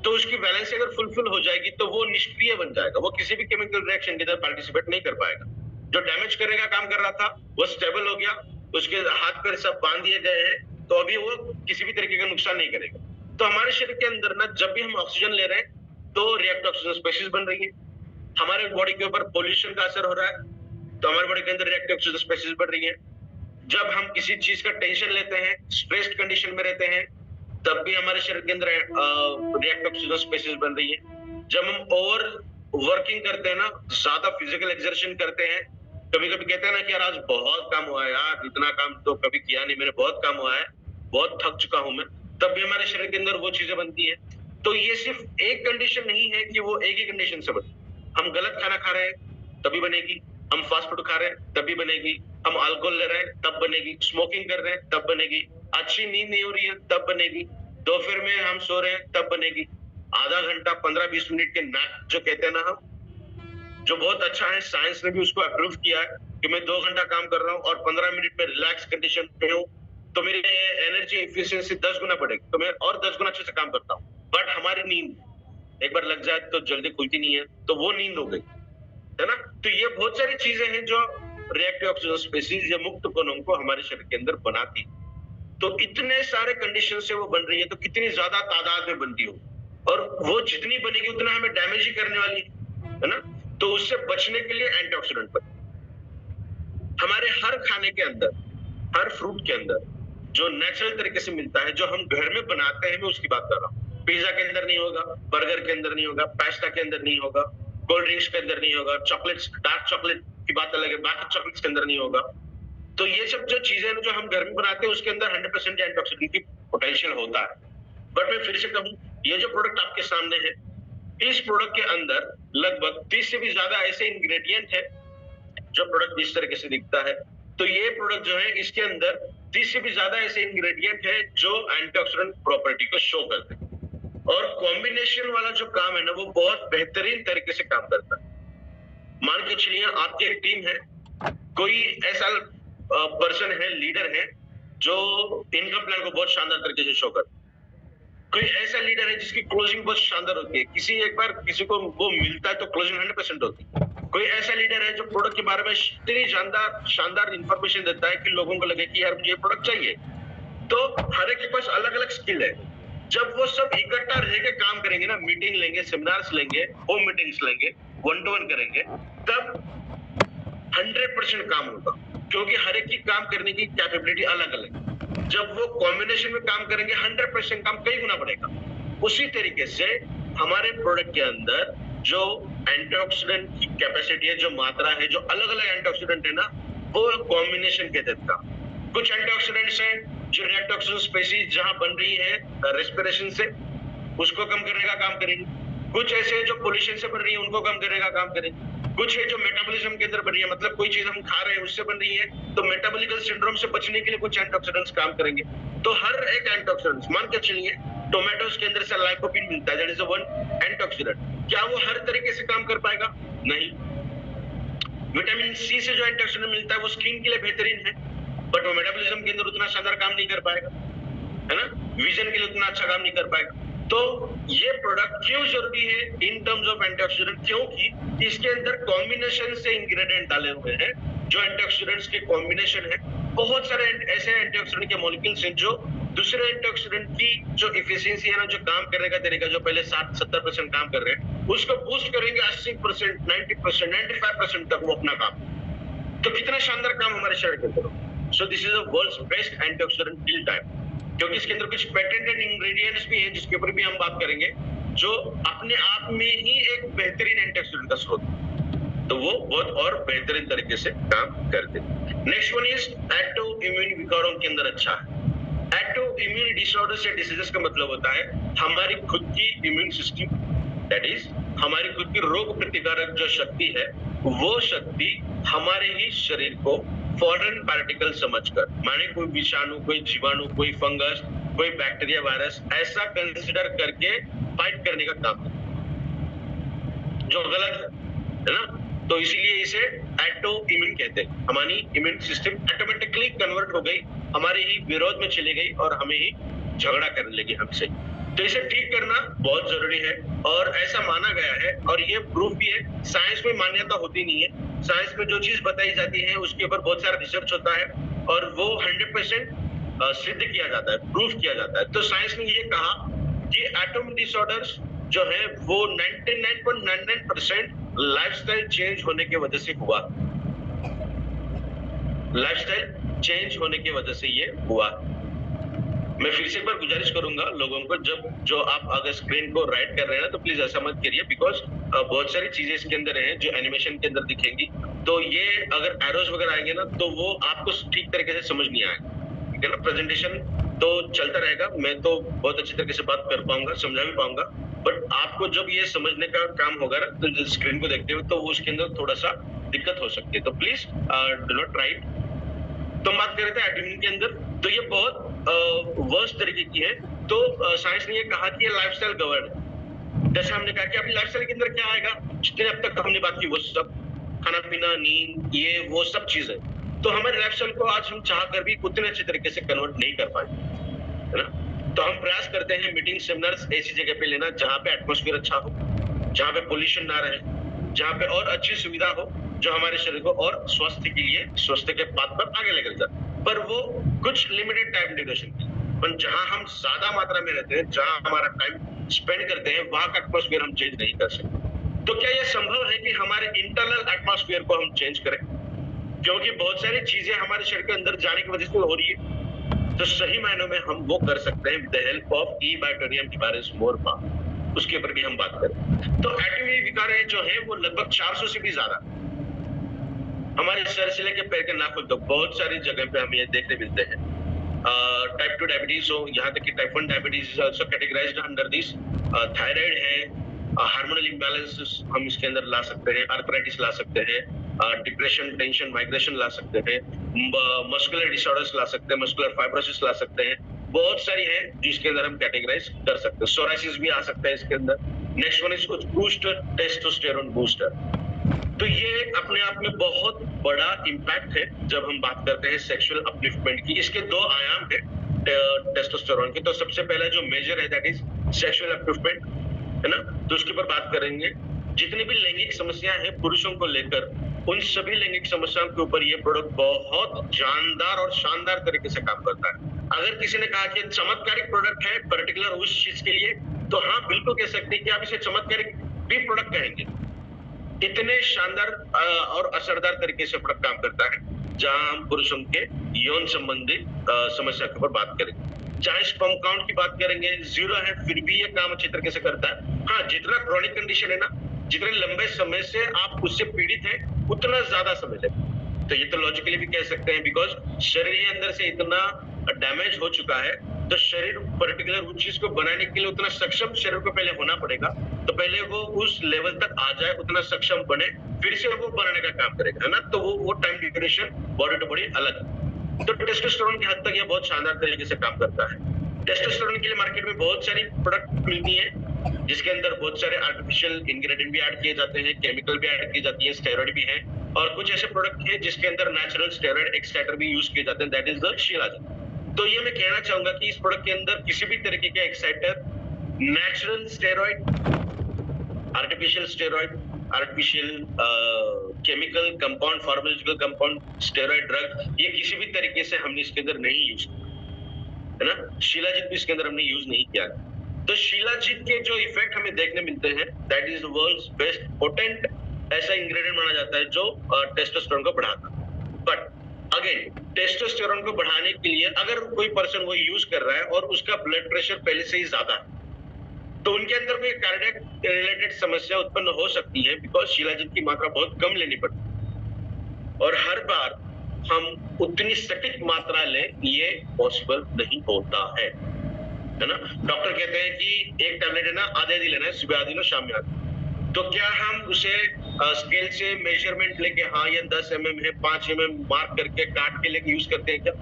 तो उसकी वैलेंसी अगर फुलफिल हो जाएगी तो वो निष्क्रिय बन जाएगा, वो किसी भी केमिकल रिएक्शन के अंदर पार्टिसिपेट नहीं कर पाएगा। जो डैमेज करेगा काम कर रहा था वो स्टेबल हो गया, उसके हाथ पैर सब बांध दिए गए हैं, तो अभी वो किसी भी तरीके का नुकसान नहीं करेगा। तो हमारे शरीर के अंदर ना, जब भी हम ऑक्सीजन ले रहे हैं तो रिएक्टिव ऑक्सीजन स्पीशीज बन रही है। हमारे बॉडी के ऊपर पोल्यूशन का असर हो रहा है, तो हमारे बॉडी के अंदर रिएक्टिव ऑक्सीजन स्पीशीज बढ़ रही है। जब हम किसी चीज का टेंशन लेते हैं, स्ट्रेस्ड कंडीशन में रहते हैं, तब भी हमारे शरीर के अंदर रिएक्टिव ऑक्सीजन स्पीशीज बन रही है। जब हम ओवर वर्किंग करते हैं ना, ज्यादा फिजिकल एक्सर्शन करते हैं, कभी कभी कहते हैं ना कि यार आज बहुत काम हुआ है, यार इतना काम तो कभी किया नहीं मैंने, बहुत काम हुआ है, बहुत थक चुका हूं मैं, तब भी हमारे शरीर के अंदर वो चीजें बनती है। तो ये सिर्फ एक कंडीशन नहीं है कि वो एक ही कंडीशन से बने। हम गलत खाना खा रहे हैं तभी बनेगी, हम फास्ट फूड खा रहे हैं तभी बनेगी, हम अल्कोहल ले रहे हैं तब बनेगी, स्मोकिंग कर रहे हैं तब बनेगी, अच्छी नींद नहीं हो रही है तब बनेगी, दोपहर में हम सो रहे हैं तब बनेगी, आधा घंटा 15-20 मिनट के नैप जो कहते हैं ना हम, जो बहुत अच्छा है, साइंस ने भी उसको अप्रूव किया है कि मैं 2 घंटा काम कर रहा हूँ और 15 मिनट में रिलैक्स कंडीशन पे हूँ, तो मेरी एनर्जी एफिशिएंसी 10 गुना बढ़ेगी, तो मैं और 10 गुना अच्छे से काम करता हूँ। बट हमारी नींद एक बार लग जाए तो जल्दी खुलती नहीं है, तो वो नींद हो गई, है ना। तो ये बहुत सारी चीजें हैं जो रिएक्टिव ऑक्सीजन स्पीशीज या मुक्त कणों को हमारे शरीर के अंदर बनाती है। तो इतने सारे कंडीशन से वो बन रही है, तो कितनी ज्यादा तादाद में बनती हो, और वो जितनी बनेगी उतना हमें डैमेज ही करने वाली है ना। तो उससे बचने के लिए एंटीऑक्सीडेंट बने। हमारे हर खाने के अंदर, हर फ्रूट के अंदर जो नेचुरल तरीके से मिलता है, जो हम घर में बनाते हैं, मैं उसकी बात कर रहा हूँ। पिज्जा के अंदर नहीं होगा, बर्गर के अंदर नहीं होगा, पास्ता के अंदर नहीं होगा, कोल्ड ड्रिंक्स के अंदर नहीं होगा, चॉकलेट्स, डार्क चॉकलेट की बात अलग है, बाकी चॉकलेट्स के अंदर नहीं होगा। तो ये सब जो चीजें जो हम घर में बनाते हैं उसके अंदर 100% एंटीऑक्सीडेंट की पोटेंशियल होता है। बट मैं फिर से कहूं, ये जो प्रोडक्ट आपके सामने है, इस प्रोडक्ट के अंदर लगभग 30 से भी ज्यादा ऐसे इंग्रेडिएंट है जो प्रोडक्ट इस तरीके से दिखता है। तो ये प्रोडक्ट जो है, इसके अंदर 30 से भी ज्यादा ऐसे इंग्रेडिएंट है जो एंटीऑक्सीडेंट प्रॉपर्टी को शो करते हैं, और कॉम्बिनेशन वाला जो काम है ना, वो बहुत बेहतरीन तरीके से काम करता है। मान के चलिए आपकी एक टीम है, कोई ऐसा पर्सन है, लीडर है, जो इनकम प्लान को बहुत शानदार तरीके से शो करता है। कोई ऐसा लीडर है जिसकी क्लोजिंग बहुत शानदार होती है, एक बार किसी को वो मिलता है तो क्लोजिंग 100% होती है। कोई ऐसा लीडर है जो प्रोडक्ट के बारे में इतनी शानदार इंफॉर्मेशन देता है कि लोगों को लगे कि यार मुझे ये प्रोडक्ट चाहिए। तो हर एक के पास अलग अलग स्किल है। जब वो सब इकट्ठा रह के काम करेंगे ना, मीटिंग लेंगे, सेमिनार्स लेंगे, होम मीटिंग्स लेंगे, 1-to-1 करेंगे, तब 100% काम होगा, क्योंकि हर एक की काम करने की कैपेबिलिटी अलग अलग है। जब वो कॉम्बिनेशन में काम करेंगे, 100% काम कई गुना बढ़ेगा। उसी तरीके से हमारे प्रोडक्ट के अंदर जो एंटीऑक्सीडेंट की कैपेसिटी है, जो मात्रा है, जो अलग अलग एंटीऑक्सीडेंट है ना, वो कॉम्बिनेशन के तहत का। कुछ एंटीऑक्सीडेंट्स हैं जो रिएक्टिव ऑक्सीजन स्पीशीज जहां बन रही है रेस्पिरेशन से, उसको कम करने का काम करेंगे। कुछ ऐसे जो पोल्यूशन से बन रही है, उनको कम करने का काम करेंगे। कुछ है जो मेटाबॉलिज्म के अंदर बन रही है, मतलब कोई चीज हम खा रहे हैं उससे बन रही है, तो मेटाबॉलिकल सिंड्रोम से बचने के लिए कुछ एंटीऑक्सीडेंट्स काम करेंगे। तो हर एक एंटीऑक्सीडेंट्स, मान के चलिए टोमेटोज के अंदर से लाइकोपीन मिलता है, दैट इज वन एंटीऑक्सीडेंट। क्या वो हर तरीके से काम कर पाएगा? नहीं। विटामिन सी से जो एंटीऑक्सीडेंट मिलता है वो स्किन के लिए बेहतरीन है, बट वो मेटाबॉलिज्म के अंदर उतना शानदार काम नहीं कर पाएगा, है ना। विजन के लिए उतना अच्छा काम नहीं कर पाएगा। तो ये प्रोडक्ट क्यों जरूरी है इन टर्म्स ऑफ एंटीऑक्सीडेंट? क्योंकि इसके अंदर कॉम्बिनेशन से इंग्रेडिएंट डाले हुए हैं जो एंटीऑक्सीडेंट्स के कॉम्बिनेशन है। बहुत सारे ऐसे एंटीऑक्सीडेंट के मॉलिक्यूल्स हैं जो दूसरे एंटीऑक्सीडेंट की जो एफिशिएंसी है ना, जो काम करने का तरीका, जो पहले 60-70% काम कर रहे हैं, उसको बूस्ट करेंगे 80%, 90%, 95% तक वो अपना काम। तो कितना शानदार काम हमारे शरीर के अंदर। So this is the world's best antioxidant till time, क्योंकि इसके अंदर कुछ पेटेंटेड इंग्रेडिएंट्स भी हैं जिसके ऊपर भी हम बात करेंगे, जो अपने आप में ही एक बेहतरीन एंटीऑक्सीडेंट का स्रोत है। तो वो बहुत और बेहतरीन तरीके से काम करते हैं। Next one is auto immune विकारों के अंदर अच्छा है। ऑटो इम्यून डिसऑर्डर से डिसीजेस का मतलब होता है हमारी खुद की इम्यून सिस्टम, दैट इज हमारी खुद की रोग प्रतिकारक जो शक्ति है, वो शक्ति हमारे ही शरीर को फॉरेन पार्टिकल समझकर, माने कोई विषाणु, कोई जीवाणु, कोई फंगस, कोई बैक्टीरिया, वायरस, ऐसा कंसिडर करके फाइट करने का काम करता है, जो गलत है ना। तो इसीलिए इसे ऑटो इम्यून कहते हैं। हमारी इम्यून सिस्टम ऑटोमेटिकली कन्वर्ट हो गई, हमारे ही विरोध में चली गई और हमें ही झगड़ा करने लगी हमसे। तो इसे ठीक करना बहुत जरूरी है और ऐसा माना गया है और ये प्रूफ भी है। साइंस में मान्यता होती नहीं है, साइंस में जो चीज बताई जाती है उसके ऊपर बहुत सारा रिसर्च होता है और वो 100% सिद्ध किया जाता है, प्रूफ किया जाता है। तो साइंस ने ये कहा कि एटॉमिक डिसऑर्डर्स जो है वो 99.99% लाइफस्टाइल चेंज होने की वजह से हुआ, लाइफस्टाइल चेंज होने की वजह से ये हुआ। मैं फिर से एक बार गुजारिश करूंगा लोगों को, जो आप अगर स्क्रीन को राइट कर रहे हैं तो प्लीज ऐसा मत करिए, बिकॉज बहुत सारी चीजें इसके अंदर हैं जो एनिमेशन के अंदर दिखेंगी, तो ये अगर एरोज वगैरह आएंगे ना तो वो आपको ठीक तरीके से समझ नहीं आएगा, ठीक है ना। प्रेजेंटेशन तो चलता रहेगा, मैं तो बहुत अच्छी तरीके से बात कर पाऊंगा, समझा भी पाऊंगा, बट आपको जब ये समझने का काम होगा ना तो स्क्रीन को देखते हुए तो उसके अंदर थोड़ा सा दिक्कत हो सकती है, तो प्लीज डू नॉट राइट। तो हम बात कर रहे थे एटॉमिक के अंदर, तो ये बहुत वर्स्ट तरीके की है। तो साइंस ने ये कहा कि ये लाइफस्टाइल गवर्न है। जैसे हमने कहा कि अपनी लाइफस्टाइल के अंदर क्या आएगा, जितने अब तक हमने बात की वो सब, खाना पीना, नींद, ये वो सब चीजें, तो हमारे लाइफस्टाइल को आज हम चाह कर भी उतने अच्छे तरीके से कन्वर्ट नहीं कर पाए, है ना। तो हम प्रयास करते हैं मीटिंग, सेमिनार्स ऐसी जगह पे लेना जहाँ पे एटमॉस्फेयर अच्छा हो, जहाँ पे पोल्यूशन ना रहे, जहाँ पे और अच्छी सुविधा हो जो हमारे शरीर को और स्वास्थ्य के लिए, स्वास्थ्य के पाथ पर आगे लेकर जाए, पर वो कुछ लिमिटेड टाइम ड्यूरेशन की। पर जहाँ हम ज्यादा मात्रा में रहते हैं, जहाँ हमारा टाइम स्पेंड करते हैं, वहां का एटमॉस्फेयर हम चेंज नहीं कर सकते। तो क्या यह संभव है कि हमारे इंटरनल एटमॉस्फेयर को हम चेंज करें, क्योंकि बहुत सारी चीजें हमारे शरीर के अंदर जाने की वजह से हो रही है। तो सही मायनों में हम वो कर सकते हैं विद द हेल्प ऑफ ई बायोटेरियम हीपारिस मोरपा, उसके ऊपर भी हम बात करें। तो एटॉमिक विकार जो है वो लगभग 400 से भी ज्यादा हमारे सर से लेकर पैर के नाखून तक बहुत सारी जगह पे हमें ये देखने मिलते हैं। टाइप 2 डायबिटीज हो, यहाँ तक कि type 1 diabetes is also categorised under this. Thyroid है, हार्मोनल इम्बैलेंसेस हम इसके अंदर ला सकते हैं, आर्थराइटिस ला सकते हैं, डिप्रेशन, टेंशन, माइग्रेशन ला सकते हैं, मस्कुलर डिसऑर्डर्स ला सकते हैं, मस्कुलर फाइब्रोसिस ला सकते हैं, बहुत सारी है जिसके अंदर हम कैटेगराइज कर सकते हैं। सोराइसिस भी आ सकता है इसके अंदर। Next one is booster, testosterone booster. तो ये अपने आप में बहुत बड़ा इम्पैक्ट है जब हम बात करते हैं सेक्सुअल अपलिफ्टमेंट की। इसके दो आयाम है टेस्टोस्टेरोन के। तो सबसे पहला जो मेजर है दैट इज सेक्सुअल अपलिफ्टमेंट, है ना, तो उसके ऊपर बात करेंगे। जितनी भी लैंगिक समस्याएं हैं पुरुषों को लेकर, उन सभी लैंगिक समस्याओं के ऊपर ये प्रोडक्ट बहुत जानदार और शानदार तरीके से काम करता है। अगर किसी ने कहा कि चमत्कारिक प्रोडक्ट है पर्टिकुलर उस चीज के लिए, तो हाँ बिल्कुल कह सकते हैं कि आप इसे चमत्कारिक भी प्रोडक्ट कहेंगे। इतने शानदार और असरदार तरीके से प्रोडक्ट काम करता है। जहां हम पुरुषों के यौन संबंधित समस्या के ऊपर बात करेंगे। जहां स्पर्म काउंट की बात करेंगे 0 है, फिर भी ये काम अच्छी तरीके से करता है। हाँ, जितना क्रॉनिक कंडीशन है ना, जितने लंबे समय से आप उससे पीड़ित हैं, उतना ज्यादा समय लगेगा। तो ये तो लॉजिकली भी कह सकते हैं, बिकॉज शरीर के अंदर से इतना डैमेज हो चुका है, तो शरीर पर्टिकुलर उस चीज को बनाने के लिए उतना सक्षम शरीर को पहले होना पड़ेगा। तो पहले वो उस लेवल तक आ जाए, उतना सक्षम बने, फिर से वो बनाने का काम करेगा, है ना। तो वो time duration body to body अलग। तो टेस्टोस्टेरोन की हद तक ये बहुत शानदार तरीके से काम करता है। टेस्टोस्टेरोन के लिए मार्केट में बहुत सारी प्रोडक्ट मिलती है, जिसके अंदर बहुत सारे आर्टिफिशियल इंग्रेडिएंट भी ऐड किए जाते हैं, केमिकल भी ऐड की जाती है, स्टेरॉइड भी है, और कुछ ऐसे प्रोडक्ट है जिसके अंदर नेचुरल स्टेरॉइड एक्सट्रैक्टर भी यूज किए जाते हैं, दैट इज द शिलाजीत। तो ये मैं कहना चाहूंगा कि इस प्रोडक्ट के अंदर किसी भी तरीके के exciter, natural steroid, artificial steroid, artificial chemical compound, pharmaceutical compound, steroid drug, ये किसी भी तरीके से हमने इसके अंदर नहीं यूज किया, है ना। शिलाजीत भी इसके अंदर हमने यूज नहीं किया। तो शिलाजीत के जो इफेक्ट हमें देखने मिलते हैं, that is the world's best potent ऐसा इंग्रेडिएंट माना जाता है जो टेस्टोस्टेरोन को बढ़ाता है। बट अगेन, टेस्टोस्टेरोन को बढ़ाने के लिए अगर कोई पर्सन वो यूज कर रहा है और उसका ब्लड प्रेशर पहले से ही ज्यादा है, तो उनके अंदर कोई कार्डियक रिलेटेड समस्या उत्पन्न हो सकती है, बिकॉज शिलाजीत की मात्रा बहुत कम लेनी पड़ती है और हर बार हम उतनी सटीक मात्रा लें ये पॉसिबल नहीं होता है ना। डॉक्टर कहते हैं कि एक टैबलेट है ना आधे आधी लेना है, सुबह आधी लो शाम में आधी। तो क्या हम उसे स्केल से मेजरमेंट लेके हाँ ये 10 mm है 5 mm मार्क करके काट के लेके यूज करते हैं क्या?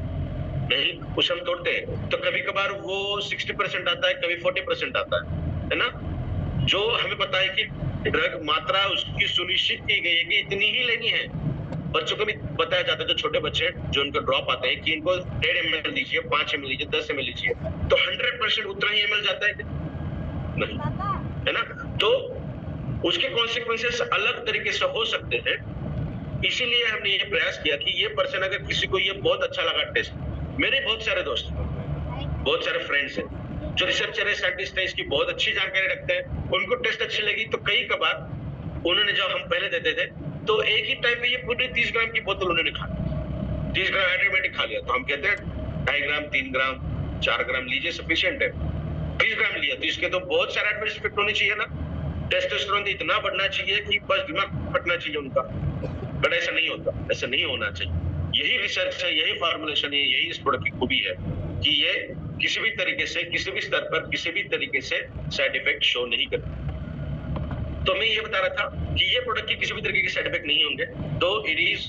नहीं, कुछ हम तोड़ते हैं। तो कभी कभार वो 60% आता है, कभी 40% आता है ना। जो हमें पता है कि ड्रग मात्रा उसकी सुनिश्चित की गई है कि इतनी ही लेनी है। बच्चों को भी बताया जाता है, जो छोटे बच्चे जो उनको ड्रॉप आते हैं, कि इनको 1.5 ml लीजिए, 5 ml लीजिए, 10 ml लीजिए, तो 100% उतना ही ml जाता है क्या? नहीं, है ना। तो उसके कॉन्सिक्वेंसेस अलग तरीके से हो सकते हैं। इसीलिए हमने ये प्रयास किया कि ये पर्सन, अगर किसी को ये बहुत अच्छा लगा टेस्ट, मेरे बहुत सारे दोस्त, बहुत सारे फ्रेंड्स हैं जो रिसर्चर है, साइंटिस्ट है, इसकी बहुत अच्छी जानकारी रखते हैं, उनको टेस्ट अच्छी लगी तो कई कबार उन्होंने, जब हम पहले देते थे तो एक ही टाइम में ये पूरी 30 ग्राम की बोतल उन्होंने खा ली, 30 ग्राम ऑटोमेटिक खा लिया। तो हम कहते हैं 2.5 ग्राम 3 ग्राम 4 ग्राम लीजिए, सफिशिएंट है। 30 ग्राम लिया तो इसके तो बहुत सारे एडवर्स इफेक्ट होने चाहिए ना। टेस्टोस्टेरोन इतना बढ़ना चाहिए कि बस दिमाग फटना चाहिए उनका, बट ऐसा नहीं होता, ऐसा नहीं होना चाहिए। यही रिसर्च है, यही फॉर्मुलेशन है, यही इस प्रोडक्ट की खूबी है कि ये किसी भी तरीके से, किसी भी स्तर पर, किसी भी तरीके से साइड इफेक्ट शो नहीं करता। तो मैं ये बता रहा था कि ये प्रोडक्ट के किसी भी तरीके के साइड इफेक्ट नहीं होंगे, तो it is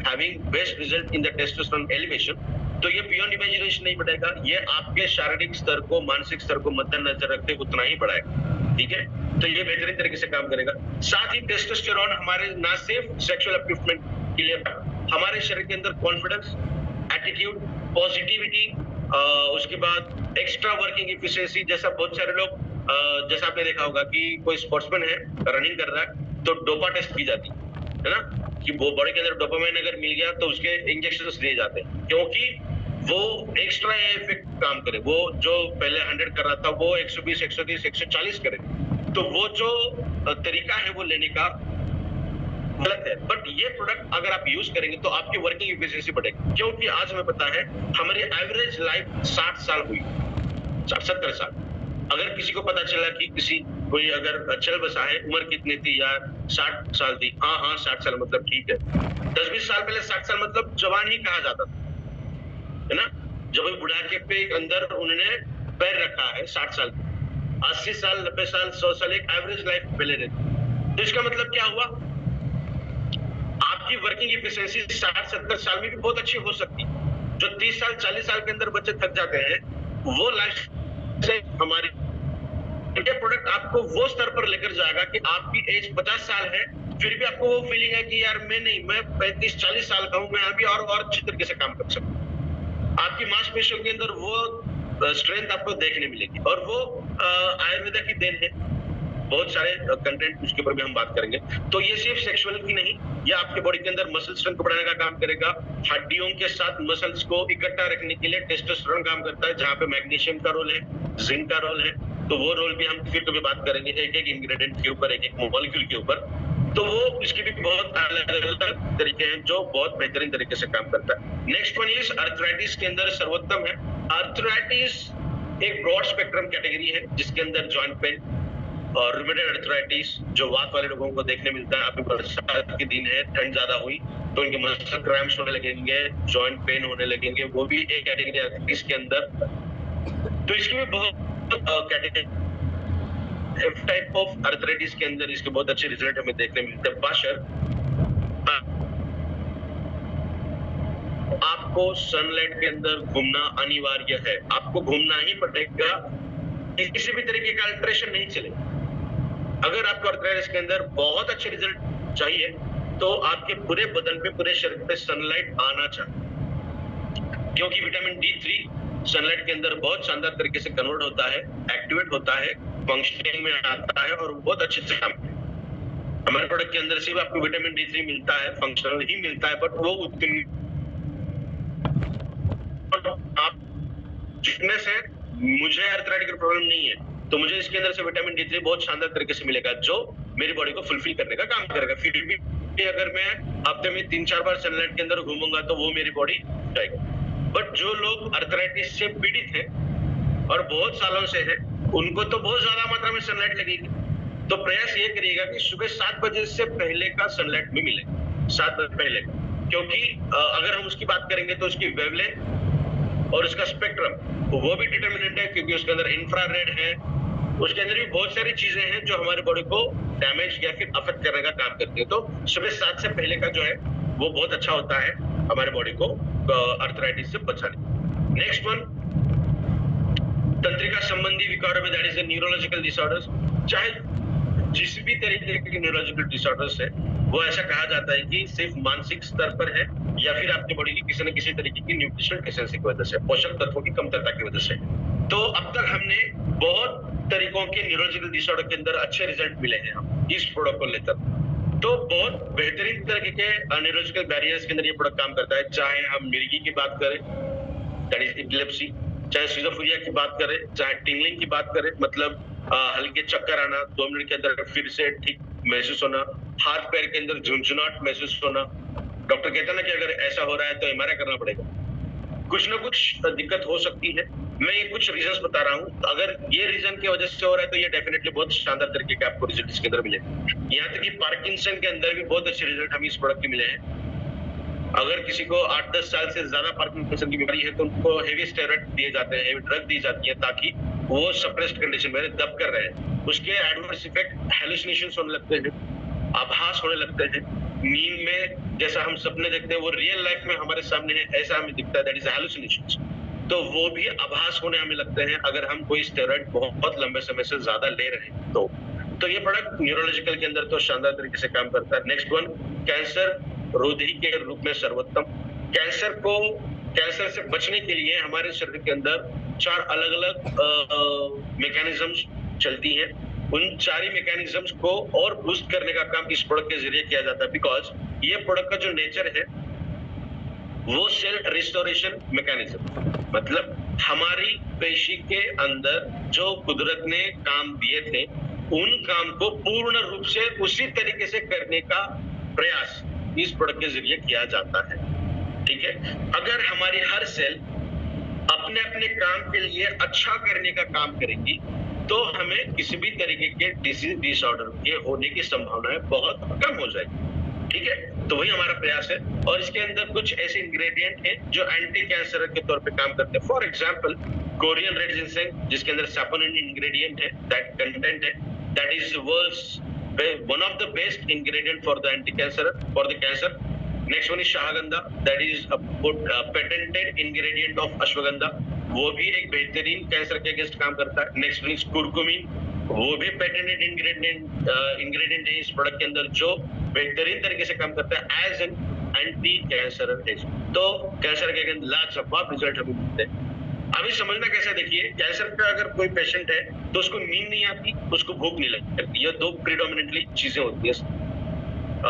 having best result in the testosterone elevation. तो ये बियॉन्ड इमेजिनेशन नहीं बढ़ेगा, ये आपके शारीरिक स्तर को, मानसिक स्तर को मद्देनजर रखते उतना ही बढ़ाएगा, ठीक है। तो ये बेहतरीन तरीके से काम करेगा। साथ ही टेस्टोस्टेरोन हमारे ना सिर्फ सेक्सुअल अपलिफ्टमेंट के लिए, हमारे शरीर के अंदर कॉन्फिडेंस, एटीट्यूड, पॉजिटिविटी, उसके बाद एक्स्ट्रा वर्किंग एफिशिएंसी, जैसा बहुत सारे लोग, जैसा आपने देखा होगा कि कोई स्पोर्ट्समैन है, रनिंग कर रहा है, तो डोपा टेस्ट की जाती है ना, कि वो बॉडी के अंदर डोपामाइन अगर मिल गया तो उसके इंजेक्शन दिए जाते हैं, क्योंकि वो एक्स्ट्रा इफेक्ट काम करे। वो जो पहले 100 कर रहा था वो 120, 130, 140 करे। तो वो जो तरीका है वो लेने का गलत है। बट ये प्रोडक्ट अगर आप यूज करेंगे तो आपकी वर्किंग एफिशिएंसी बढ़ेगी, क्योंकि आज हमें पता है हमारी एवरेज लाइफ 60 साल हुई, 60-70 साल। अगर किसी को पता चला कि किसी कोई अगर चल बसा है, उम्र कितनी थी यार, 60 साल थी, हाँ 60 साल मतलब ठीक है। 10-20 साल पहले 60 साल मतलब जवान ही कहा जाता था, है ना। जब बुढ़ापे पे अंदर उन्होंने पैर रखा है 60 साल, 80 साल, 90 साल, 100 साल एक एवरेज लाइफ पहले रहती। तो इसका मतलब क्या हुआ, आपकी वर्किंग एफिशिएंसी 60-70 साल में भी बहुत अच्छी हो सकती है। जो 30 साल 40 साल के अंदर बच्चे थक जाते हैं, वो लाइफ से हमारी ये प्रोडक्ट आपको वो स्तर पर लेकर जाएगा कि आपकी एज 50 साल है, फिर भी आपको वो फीलिंग है कि यार मैं 35-40 साल का हूं, मैं अभी और अच्छी तरीके से काम कर सकता हूं। आपकी मांसपेशियों के अंदर वो स्ट्रेंथ आपको देखने मिलेगी, और वो आयुर्वेदा की देन है। बहुत सारे कंटेंट उसके ऊपर भी हम बात करेंगे। तो ये सिर्फ सेक्सुअल की नहीं, ये आपके बॉडी के अंदर मसल स्ट्रेंथ को बढ़ाने का काम करेगा। हड्डियों के साथ मसल्स को इकट्ठा रखने के लिए टेस्टोस्टेरोन काम करता है, जहां पे मैग्नीशियम का रोल है, जिंक का रोल है। तो वो रोल भी हम फिर कभी बात करेंगे, एक इंग्रेडिएंट के ऊपर, एक मॉलिक्यूल के ऊपर। तो वो इसके भी बहुत अलग अलग तरीके हैं जो बहुत बेहतरीन तरीके से काम करता है। नेक्स्ट वन इज अर्थराइटिस के अंदर सर्वोत्तम है। अर्थराइटिस एक ब्रॉड स्पेक्ट्रम कैटेगरी है, जिसके अंदर जॉइंट पेन और रूमेटॉइड अर्थराइटिस, जो वात वाले लोगों को देखने मिलता है। अभी बरसात के दिन है, ठंड ज्यादा हुई तो इनके मसल क्रैम्प्स होने लगेंगे, जॉइंट पेन होने लगेंगे, वो भी एक कैटेगरी है इसके अंदर। तो इसकी भी बहुत कैटेगरी टाइप ऑफ अर्थराइटिस के अंदर इसके बहुत अच्छे रिजल्ट हमें देखने मिलते हैं। बाशर आपको सनलाइट के अंदर घूमना अनिवार्य है, आपको घूमना ही पड़ेगा, किसी भी तरीके का अल्ट्रेशन नहीं चलेगा। अगर आपको अर्थराइटिस के अंदर बहुत अच्छे रिजल्ट चाहिए तो आपके पूरे बदन पे, पूरे शरीर पे सनलाइट आना चाहिए, क्योंकि विटामिन D3 सनलाइट के अंदर बहुत शानदार तरीके से कन्वर्ट होता है, एक्टिवेट होता है, फंक्शनिंग में आता है और बहुत अच्छे से काम करता है। हमारे प्रोडक्ट के अंदर सिर्फ आपको विटामिन D3 मिलता है, फंक्शनल ही मिलता है, बट वो उतनी आप जितने से मुझे अर्थराइटिस की प्रॉब्लम नहीं है, तो मुझे इसके अंदर से विटामिन D3 बहुत शानदार तरीके से मिलेगा, जो मेरी बॉडी को फुलफिल करने का काम करेगा। फिर भी अगर मैं हफ्ते में 3-4 बार सनलाइट के अंदर घूमूंगा तो वो मेरी बॉडी जाएगी। बट जो लोग अर्थराइटिस से पीड़ित हैं और बहुत सालों से हैं, उनको तो बहुत ज्यादा मात्रा में सनलाइट लगेगी। तो प्रयास ये करिएगा कि सुबह 7 बजे से पहले का सनलाइट भी मिले, 7 बजे पहले, क्योंकि अगर हम उसकी बात करेंगे तो उसकी वेवलेंथ और उसका स्पेक्ट्रम वो भी डिटर्मिनेंट है, क्योंकि उसके अंदर इंफ्रारेड है, उसके अंदर भी बहुत सारी चीजें हैं जो हमारे बॉडी को डैमेज या फिर अफेक्ट करने का काम करती है। तो सुबह 7 से पहले का जो है वो बहुत अच्छा होता है हमारे बॉडी को अर्थराइटिस से बचाने। नेक्स्ट वन, तंत्रिका संबंधी विकारों में, दैट इज न्यूरोलॉजिकल डिसऑर्डर्स। चाहे जिस भी तरीके के न्यूरोलॉजिकल डिसऑर्डर्स है, वो ऐसा कहा जाता है कि सिर्फ मानसिक स्तर पर है या फिर आपकी बॉडी की किसी न किसी तरीके की न्यूट्रिशनल डेफिशिएंसी की वजह से, पोषक तत्वों की कमतरता की वजह से। तो अब तक हमने बहुत तरीकों के न्यूरोलॉजिकल डिसऑर्डर के अंदर अच्छे रिजल्ट मिले हैं हम इस प्रोडक्ट को लेकर। तो बहुत बेहतरीन तरीके के न्यूरोलॉजिकल बैरियर्स के अंदर ये प्रोडक्ट काम करता है। चाहे हम मिर्गी की बात करें, दैट इज एपिलेप्सी, चाहे सिजोफ्रेनिया की बात करें, चाहे टिंगलिंग की बात करें, मतलब हल्के चक्कर आना, 2 मिनट के अंदर फिर से ठीक महसूस होना, हाथ पैर के अंदर झुंझुनाहट महसूस होना। डॉक्टर कहता है ना कि अगर ऐसा हो रहा है तो एमआरआई करना पड़ेगा। कुछ ना कुछ दिक्कत हो सकती है। मैं ये कुछ रीजंस बता रहा हूँ, अगर ये रीजन की वजह से हो रहा है तो ये डेफिनेटली बहुत शानदार तरीके के आपको रिजल्ट इसके अंदर मिले। यहाँ तक कि पार्किंसन के अंदर भी बहुत अच्छे रिजल्ट हमें इस प्रोडक्ट के मिले हैं। अगर किसी को 8-10 साल से ज्यादा पार्किंसन की बीमारी है तो उनको हेवी स्टेरॉइड दिए जाते हैं, हेवी ड्रग दी जाती है, ताकि वो सप्रेस्ड कंडीशन में दब कर रहे हैं। उसके एडवर्स इफेक्ट हेलुसिनेशंस होने लगते हैं, आभास होने लगते हैं, नींद में जैसा हम सपने देखते हैं वो रियल लाइफ में हमारे सामने है ऐसा हमें दिखता है, दैट इज हेलुसिनेशंस। तो वो भी आभास होने हमें लगते हैं अगर हम कोई स्टेरॉइड बहुत लंबे समय से ज्यादा ले रहे हैं तो ये प्रोडक्ट न्यूरोलॉजिकल के अंदर तो शानदार तरीके से काम करता है। नेक्स्ट वन, कैंसर रोधी के रूप में सर्वोत्तम। कैंसर से बचने के लिए हमारे शरीर के अंदर 4 अलग अलग मैकेनिज्म्स चलती हैं। उन 4 मैकेनिज्म्स को और बूस्ट करने का काम इस प्रोडक्ट के जरिए किया जाता है, बिकॉज ये प्रोडक्ट का जो नेचर है वो सेल रिस्टोरेशन मैकेनिज्म, मतलब हमारी पेशी के अंदर जो कुदरत ने काम दिए थे उन काम को पूर्ण रूप से उसी तरीके से करने का प्रयास इस प्रोडक्ट के जरिए किया जाता है। ठीक है, अगर हमारी हर सेल अपने अपने काम के लिए अच्छा करने का काम करेंगी तो हमें किसी भी तरीके के डिसीज डिसऑर्डर के होने की संभावनाएं बहुत कम हो जाएगी। ठीक है, तो वही हमारा प्रयास है। और इसके अंदर कुछ ऐसे इंग्रेडिएंट हैं जो एंटी कैंसर के तौर पे काम करते हैं। For example Korean red ginseng, जिसके अंदर सैपोनिन इंग्रेडिएंट है, दैट कंटेंट है, that is world's one of the best ingredient for the anti cancer, for the cancer. Next one is Shahgandha, that is patented ingredient of ashwagandha, वो भी एक बेहतरीन cancer के against काम करता है। नेक्स्ट वन इज कुरकुमिन, वो भी पेटेंटेड इंग्रेडिएंट है इस प्रोडक्ट के अंदर, जो बेहतरीन तरीके से काम करता है as an anti cancer agent. तो कैंसर के अगेंस्ट लाजवाब रिजल्ट हमें मिलते हैं। अभी समझना कैसा, देखिए कैंसर का अगर कोई पेशेंट है तो उसको नींद नहीं आती, उसको भूख नहीं लगती, ये 2 प्रीडोमिनेंटली चीजें होती है,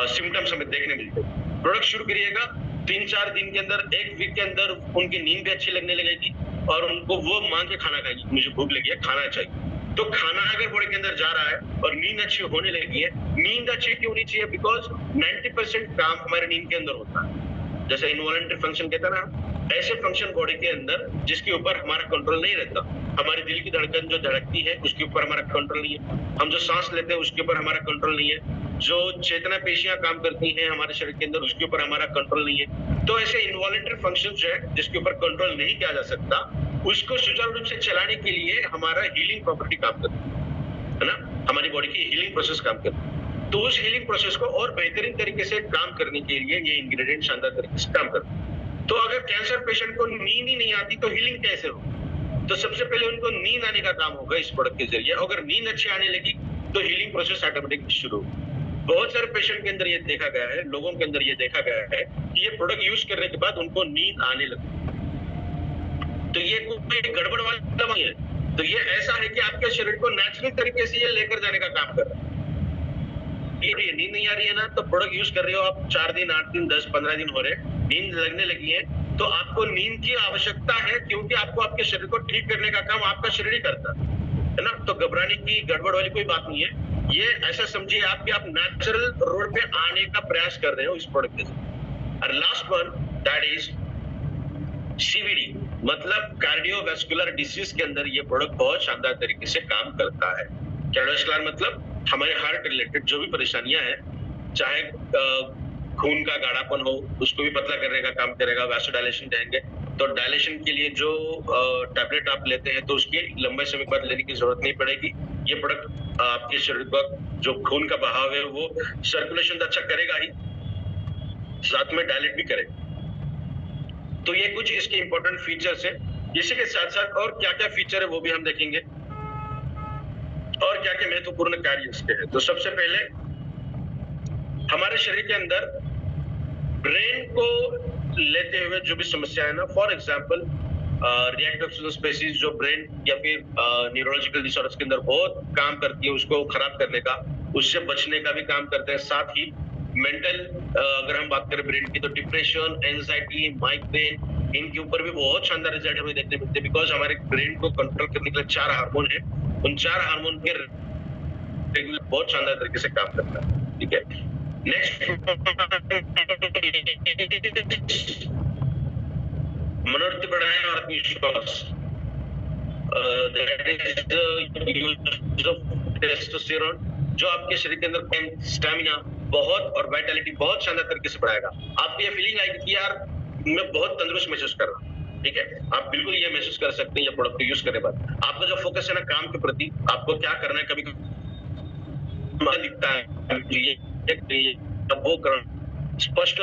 सिम्टम्स हमें देखने मिलते हैं। प्रोडक्ट शुरू करिएगा, 3-4 दिन के अंदर, 1 वीक के अंदर उनकी नींद भी अच्छी लगने लगेगी और उनको वो मांग के खाना खाएंगे, मुझे भूख लगी है, खाना चाहिए। तो खाना अगर बॉडी के अंदर जा रहा है और नींद अच्छी होने लगी है, नींद अच्छी क्यों होनी चाहिए? बिकॉज 90% काम हमारे नींद के अंदर होता है। जैसे इनवॉलंटरी फंक्शन कहता है ना, ऐसे फंक्शन बॉडी के अंदर जिसके ऊपर हमारा कंट्रोल नहीं रहता। हमारे दिल की धड़कन जो धड़कती है उसके ऊपर हमारा कंट्रोल नहीं है, हम जो सांस लेते हैं उसके ऊपर हमारा कंट्रोल नहीं है, जो चेतना पेशियां काम करती हैं हमारे शरीर के अंदर उसके ऊपर हमारा कंट्रोल नहीं है। तो ऐसे इनवॉलंटरी फंक्शन जो है जिसके ऊपर कंट्रोल नहीं किया जा सकता, उसको सुचारू रूप से चलाने के लिए हमारा हीलिंग प्रॉपर्टी काम करती है ना, हमारी बॉडी की हीलिंग प्रोसेस काम करती है। तो उस हीलिंग प्रोसेस को और बेहतरीन तरीके से काम करने के लिए ये इंग्रेडिएंट शानदार तरीके से काम करते हैं। तो अगर कैंसर पेशेंट को नींद ही नहीं आती तो हीलिंग कैसे हो? तो सबसे पहले उनको नींद आने का काम होगा इस प्रोडक्ट के जरिए। अगर नींद अच्छी आने लगी तो हीलिंग प्रोसेस ऑटोमेटिकली शुरू होगी। बहुत सारे पेशेंट के अंदर ये देखा गया है, लोगों के अंदर ये देखा गया है कि ये प्रोडक्ट यूज करने के बाद उनको नींद आने लगती है। तो ये कोई गड़बड़ वाला नहीं है, तो ये ऐसा है कि आपके शरीर को नेचुरल तरीके से ये लेकर जाने का काम कर रहा है। ये नींद नहीं आ रही है ना, तो प्रोडक्ट यूज कर रहे हो आप 4 दिन, 8 दिन, 10, 15 दिन हो रहे, नींद लगने लगी है, तो आपको नींद की आवश्यकता है, क्योंकि आपको आपके शरीर को ठीक करने का काम आपका शरीर ही करता है ना। तो घबराने की, गड़बड़ वाली कोई बात नहीं है। ये ऐसा समझिए आप कि आप नेचुरल रोड पे आने का प्रयास कर रहे हो इस प्रोडक्ट के साथ। और last one, that is CBD। मतलब कार्डियोवैस्कुलर डिसीज के अंदर ये प्रोडक्ट बहुत शानदार तरीके से काम करता है। कार्डियोवैस्कुलर मतलब हमारे हार्ट रिलेटेड जो भी परेशानियां हैं, चाहे खून का गाढ़ापन हो, उसको भी पतला करने का काम करेगा। वैसोडायलेशन कहेंगे तो डायलेशन के लिए जो टैबलेट आप लेते हैं तो उसकी लंबे समय बाद लेने की जरूरत नहीं पड़ेगी। ये प्रोडक्ट आपके शरीर का जो खून का बहाव है वो सर्कुलेशन तो अच्छा करेगा ही, साथ में डायलेट भी करेगा। तो ये कुछ इसके इंपॉर्टेंट फीचर्स है। इसी के साथ साथ और क्या क्या फीचर है वो भी हम देखेंगे और क्या क्या महत्वपूर्ण कार्य इसके हैं। तो सबसे पहले हमारे शरीर के अंदर ब्रेन को लेते हुए जो भी समस्या है ना, फॉर एग्जाम्पल रिएक्टिव स्पेसीज जो ब्रेन या फिर न्यूरोलॉजिकल डिसऑर्डर्स के अंदर बहुत काम करती है उसको खराब करने का, उससे बचने का भी काम करते हैं। साथ ही मेंटल अगर हम बात करें ब्रेन की तो डिप्रेशन, एंजाइटी, माइग्रेन, इनके ऊपर भी बहुत शानदार रिजल्ट हमें देखने मिलते हैं। बिकॉज हमारे ब्रेन को कंट्रोल करने के लिए 4 हार्मोन है, उन 4 हार्मोन के रेगुलर बहुत शानदार तरीके से काम करता है। ठीक है, नेक्स्ट मनोवृत्ति बढ़ाएं और आत्मविश्वास, that is use of testosterone जो आपके शरीर के अंदर स्टैमिना बहुत और वाइटलिटी बहुत शानदार तरीके से बढ़ाएगा। आपको ये फीलिंग आएगी कि यार मैं बहुत तंदुरुस्त महसूस कर रहा हूँ। ठीक है, आप बिल्कुल ये महसूस कर सकते हैं ये प्रोडक्ट को यूज करने के बाद। आपका जो फोकस है ना काम के प्रति, आपको क्या करना है, कभी दिखता है वो करना स्पष्ट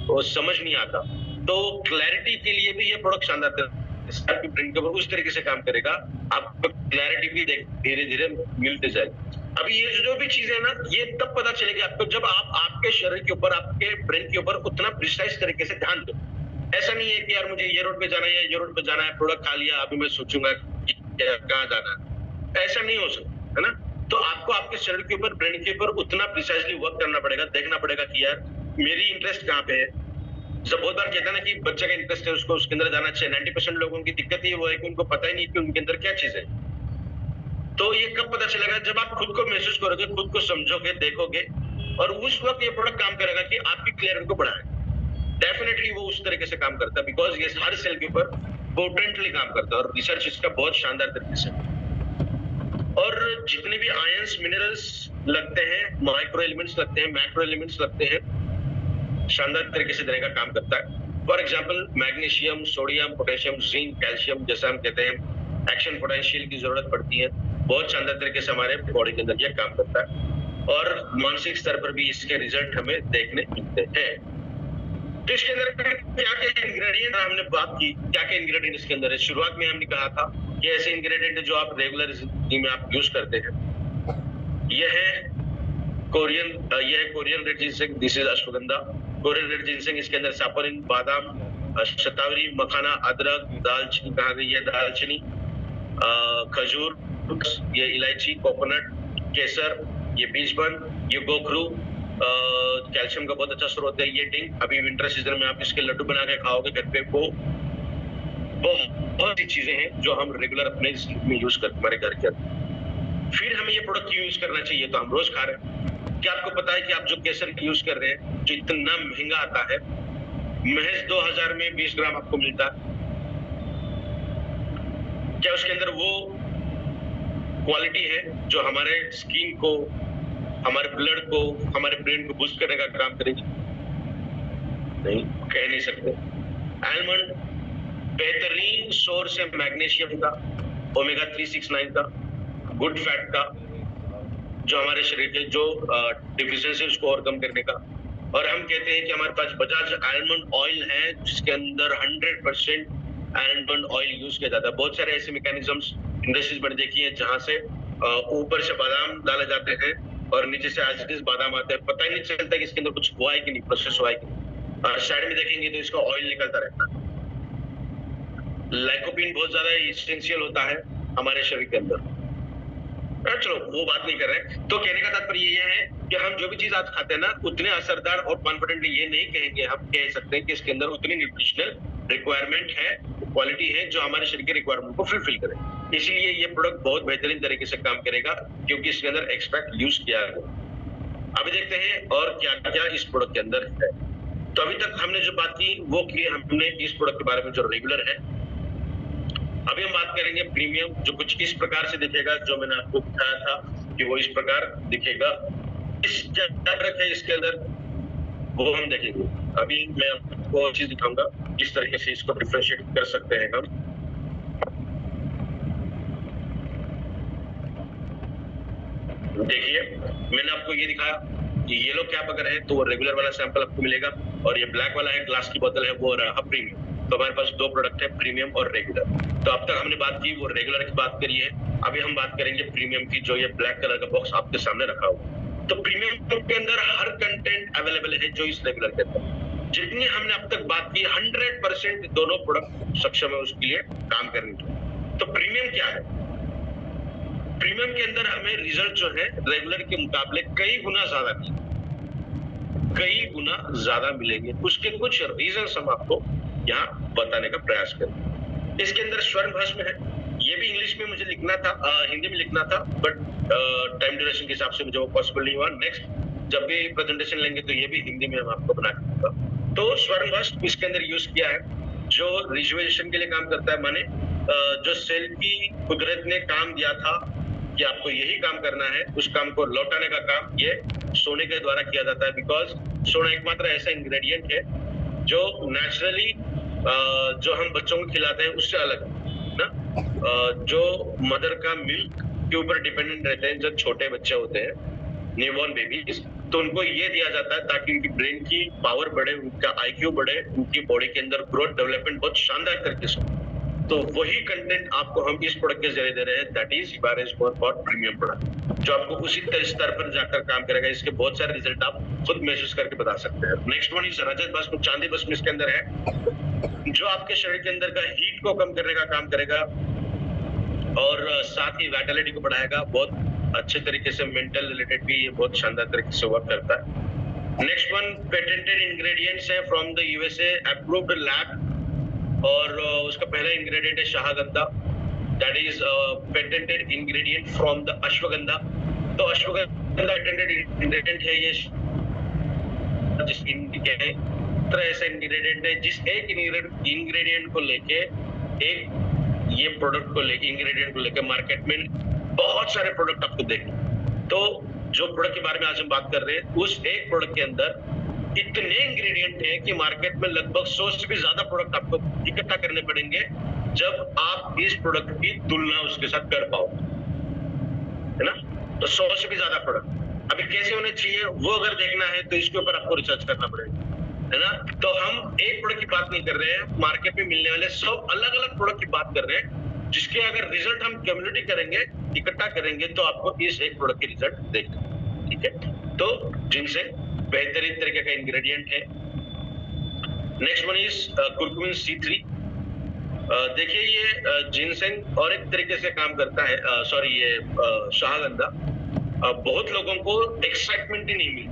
वो समझ नहीं आता, तो क्लैरिटी के लिए भी ये प्रोडक्ट शानदार आपके ब्रेन के ऊपर उस तरीके से काम करेगा, आपको क्लैरिटी भी धीरे धीरे मिलते जाएगी। अभी ये जो भी चीजें है ना, ये तब पता चलेगी आपको जब आप आपके शरीर के ऊपर, आपके ब्रेन के ऊपर उतना प्रिसाइज तरीके से ध्यान दो। ऐसा नहीं है कि यार मुझे ये रोड पे जाना है, ये रोड पे जाना है, प्रोडक्ट खा लिया, अभी मैं सोचूंगा कहाँ जाना है, ऐसा नहीं हो सकता है ना। तो आपको आपके शरीर के ऊपर, ब्रेन के ऊपर उतना प्रिसाइजली वर्क करना पड़ेगा, देखना पड़ेगा कि यार मेरी इंटरेस्ट कहाँ पे है। जब बहुत बार कहता है ना कि बच्चे का इंटरेस्ट है उसको उसके अंदर जाना चाहिए, 90% लोगों की दिक्कत ये वो है कि उनको पता ही नहीं कि उनके अंदर क्या चीज है। तो ये कब पता चलेगा, जब आप खुद को महसूस करोगे, खुद को समझोगे, देखोगे, और उस वक्त ये प्रोडक्ट काम करेगा कि आपकी क्लियरिटी को बढ़ाए। डेफिनेटली वो उस तरीके से काम करता है बिकॉज ये हर सेल के ऊपर पोटेंटली काम करता है और रिसर्च इसका बहुत शानदार तरीके से। और जितने भी आयंस, मिनरल्स लगते हैं, माइक्रो एलिमेंट्स लगते हैं, मैक्रो एलिमेंट्स लगते हैं, शानदार तरीके से देने का काम करता है। For example magnesium, sodium, potassium, zinc, calcium, जैसा हम कहते हैं एक्शन पोटेंशियल की जरूरत पड़ती है, बहुत शानदार तरीके से हमारे बॉडी के अंदर यह काम करता है। और मानसिक स्तर पर भी इसके रिजल्ट हमें देखने मिलते हैं। तो इसके अंदर क्या क्या इंग्रेडिएंट, हमने बात की क्या क्या इंग्रेडिएंट इसके अंदर है। शुरुआत में हमने कहा था कि ऐसे इंग्रेडिएंट जो आप रेगुलर जिंदगी में आप यूज करते हैं, यह है Korean red ginseng, this is ashwagandha. Korean red ginseng, इसके अंदर सैपोनिन, बादाम, शतावरी, मखाना, अदरक, दालचीनी कहा गई है, दालचीनी, खजूर, ये इलायची, कोकोनट, केसर, ये बीजबन, ये गोखरू, कैल्शियम का बहुत अच्छा स्रोत है, ये डिंक। अभी विंटर सीजन में आप इसके लड्डू बना के खाओगे घर पे, वो बहुत सी चीजें हैं जो हम रेगुलर अपने में यूज करते हमारे घर के अंदर। फिर हमें ये प्रोडक्ट क्यों यूज करना चाहिए, तो हम रोज खा रहे हैं। क्या आपको पता है कि आप जो केसर यूज कर रहे हैं जो इतना महंगा आता है, महज 2000 में 20 ग्राम आपको मिलता है, क्या उसके अंदर वो क्वालिटी है जो हमारे स्किन को, हमारे ब्लड को, हमारे ब्रेन को बूस्ट करने का काम करेगी? नहीं, कह नहीं सकते। आलमंड बेहतरीन सोर्स है मैग्नीशियम का, ओमेगा 369 का, गुड फैट का, जो हमारे शरीर के जो डिफिशियंसी उसको ओवरकम करने का। और हम कहते हैं कि हमारे पास बजाज आलमंड ऑयल है जिसके अंदर 100% आलमंड ऑयल यूज किया जाता है। बहुत सारे ऐसे मैकेनिज्म्स इंडस्ट्रीज में देखी है जहां से ऊपर से बादाम डाले जाते हैं और नीचे से एज इट इज बादाम आते हैं, पता ही नहीं चलता कि इसके अंदर कुछ हुआ है कि नहीं, प्रोसेस हुआ है कि नहीं। और साइड में देखेंगे तो इसका ऑयल निकलता रहता है। लाइकोपिन बहुत ज्यादा एसेंशियल होता है हमारे शरीर के अंदर। चलो वो बात नहीं कर रहे। तो कहने का तात्पर्य ये है कि हम जो भी चीज आज खाते हैं ना, उतने असरदार और कॉन्फिडेंटली ये नहीं कहेंगे, हम कह सकते हैं कि इसके अंदर उतनी न्यूट्रिशनल रिक्वायरमेंट है, क्वालिटी है जो हमारे शरीर के रिक्वायरमेंट को फुलफिल करे। इसलिए ये प्रोडक्ट बहुत बेहतरीन तरीके से काम करेगा क्योंकि इसके अंदर एक्सट्रैक्ट यूज किया है। अभी देखते हैं और क्या क्या इस प्रोडक्ट के अंदर है। तो अभी तक हमने जो बात की वो की हमने इस प्रोडक्ट के बारे में जो रेगुलर है। अभी हम बात करेंगे प्रीमियम, जो कुछ इस प्रकार से दिखेगा, जो मैंने आपको बताया था कि वो इस प्रकार दिखेगा। इस फैब्रिक है इसके अंदर, वो हम देखेंगे। अभी मैं आपको चीज दिखाऊंगा किस तरीके से इसको डिफरेंशिएट कर सकते हैं हम। देखिए मैंने आपको ये दिखाया कि येलो कैप अगर है तो वो रेगुलर वाला सैंपल आपको मिलेगा, और ये ब्लैक वाला है ग्लास की बोतल है वो रहा प्रीमियम। तो हमारे पास दो प्रोडक्ट है, प्रीमियम और रेगुलर। तो अब तक हमने बात की वो रेगुलर की बात करी है, अभी हम बात करेंगे प्रीमियम की, जो ये ब्लैक कलर का बॉक्स आपके सामने रखा हुआ। तो प्रीमियम के अंदर हर कंटेंट अवेलेबल है जो इस रेगुलर के अंदर। जितनी हमने अब तक बात की 100% दोनों प्रोडक्ट सक्षम है उसके लिए काम करने की। तो प्रीमियम क्या है? प्रीमियम के अंदर हमें रिजल्ट जो है रेगुलर के मुकाबले कई गुना ज्यादा मिलेंगे। उसके कुछ रीजंस हम आपको यहाँ बताने का प्रयास करें। इसके अंदर स्वर्ण भस्म है, ये भी इंग्लिश में मुझे लिखना था, हिंदी में लिखना था, बट टाइम ड्यूरेशन के हिसाब से मुझे वो पॉसिबल नहीं हुआ। नेक्स्ट जब भी प्रेजेंटेशन लेंगे तो ये भी हिंदी में हम आपको बना के दूंगा। तो स्वर्ण भस्म इसके अंदर यूज किया है, जो रिजुवेशन के लिए काम करता है। माने जो सेल की कुदरत ने काम दिया था कि आपको यही काम करना है, उस काम को लौटाने का काम ये सोने के द्वारा किया जाता है। बिकॉज सोना एकमात्र ऐसा इंग्रेडिएंट है जो नेचुरली जो हम बच्चों को खिलाते हैं उससे अलग है ना। जो मदर का मिल्क के ऊपर डिपेंडेंट रहते हैं, जब छोटे बच्चे होते हैं, न्यूबॉर्न बेबीज, तो उनको ये दिया जाता है ताकि उनकी ब्रेन की पावर बढ़े, उनका IQ बढ़े, उनकी बॉडी के अंदर ग्रोथ डेवलपमेंट बहुत शानदार तरीके से। तो वही कंटेंट आपको हम इस प्रोडक्ट के जरिए दे रहे हैं, दैट इज इबारिस फॉर प्रीमियम प्रोडक्ट, जो आपको उसी स्तर पर जाकर काम करेगा। इसके बहुत सारे रिजल्ट आप खुद महसूस करके बता सकते हैं। नेक्स्ट वन इज रजत भस्म, चांदी भस्म इसके अंदर है, जो आपके शरीर के अंदर का हीट को कम करने का काम करेगा और साथ ही वाइटलिटी को बढ़ाएगा। बहुत अच्छे तरीके से मेंटल रिलेटेड भी ये बहुत शानदार तरीके से वर्क करता है। नेक्स्ट वन पेटेंटेड इंग्रेडिएंट्स है from the USA approved lab, और उसका पहला इंग्रेडिएंट है Shahgandha, that is patented ingredient from the ashwagandha. तो अश्वगंधा पेटेंटेड इंग्रेडिएंट है, ये जिस तरह ऐसा इंग्रेडिएंट है जिस एक इंग्रेडिएंट को लेके, एक ये प्रोडक्ट को लेके, इंग्रेडिएंट को लेके मार्केट में बहुत सारे प्रोडक्ट आपको देखेंगे। तो जो प्रोडक्ट के बारे में आज हम बात कर रहे हैं, उस एक प्रोडक्ट के अंदर इतने इंग्रेडिएंट हैं कि मार्केट में लगभग 100 से भी ज्यादा प्रोडक्ट आपको इकट्ठा करने पड़ेंगे जब आप इस प्रोडक्ट की तुलना उसके साथ कर पाओ, है ना। तो 100 से भी ज्यादा प्रोडक्ट अभी कैसे होने चाहिए वो अगर देखना है तो इसके ऊपर आपको रिसर्च करना पड़ेगा, है ना। तो हम एक प्रोडक्ट की बात नहीं कर रहे हैं, मार्केट में मिलने वाले सब अलग अलग प्रोडक्ट की बात कर रहे हैं, जिसके अगर रिजल्ट हम कम्युनिटी करेंगे, इकट्ठा करेंगे, तो आपको इस एक प्रोडक्ट के रिजल्ट देखेंगे, ठीक है। तो जिनसे बेहतरीन तरीके का इंग्रेडिएंट है। Next one is curcumin C3। देखिए ये जिनसेंग और एक तरीके से काम करता है, सॉरी ये शाहगंधा। बहुत लोगों को एक्साइटमेंट ही नहीं मिली,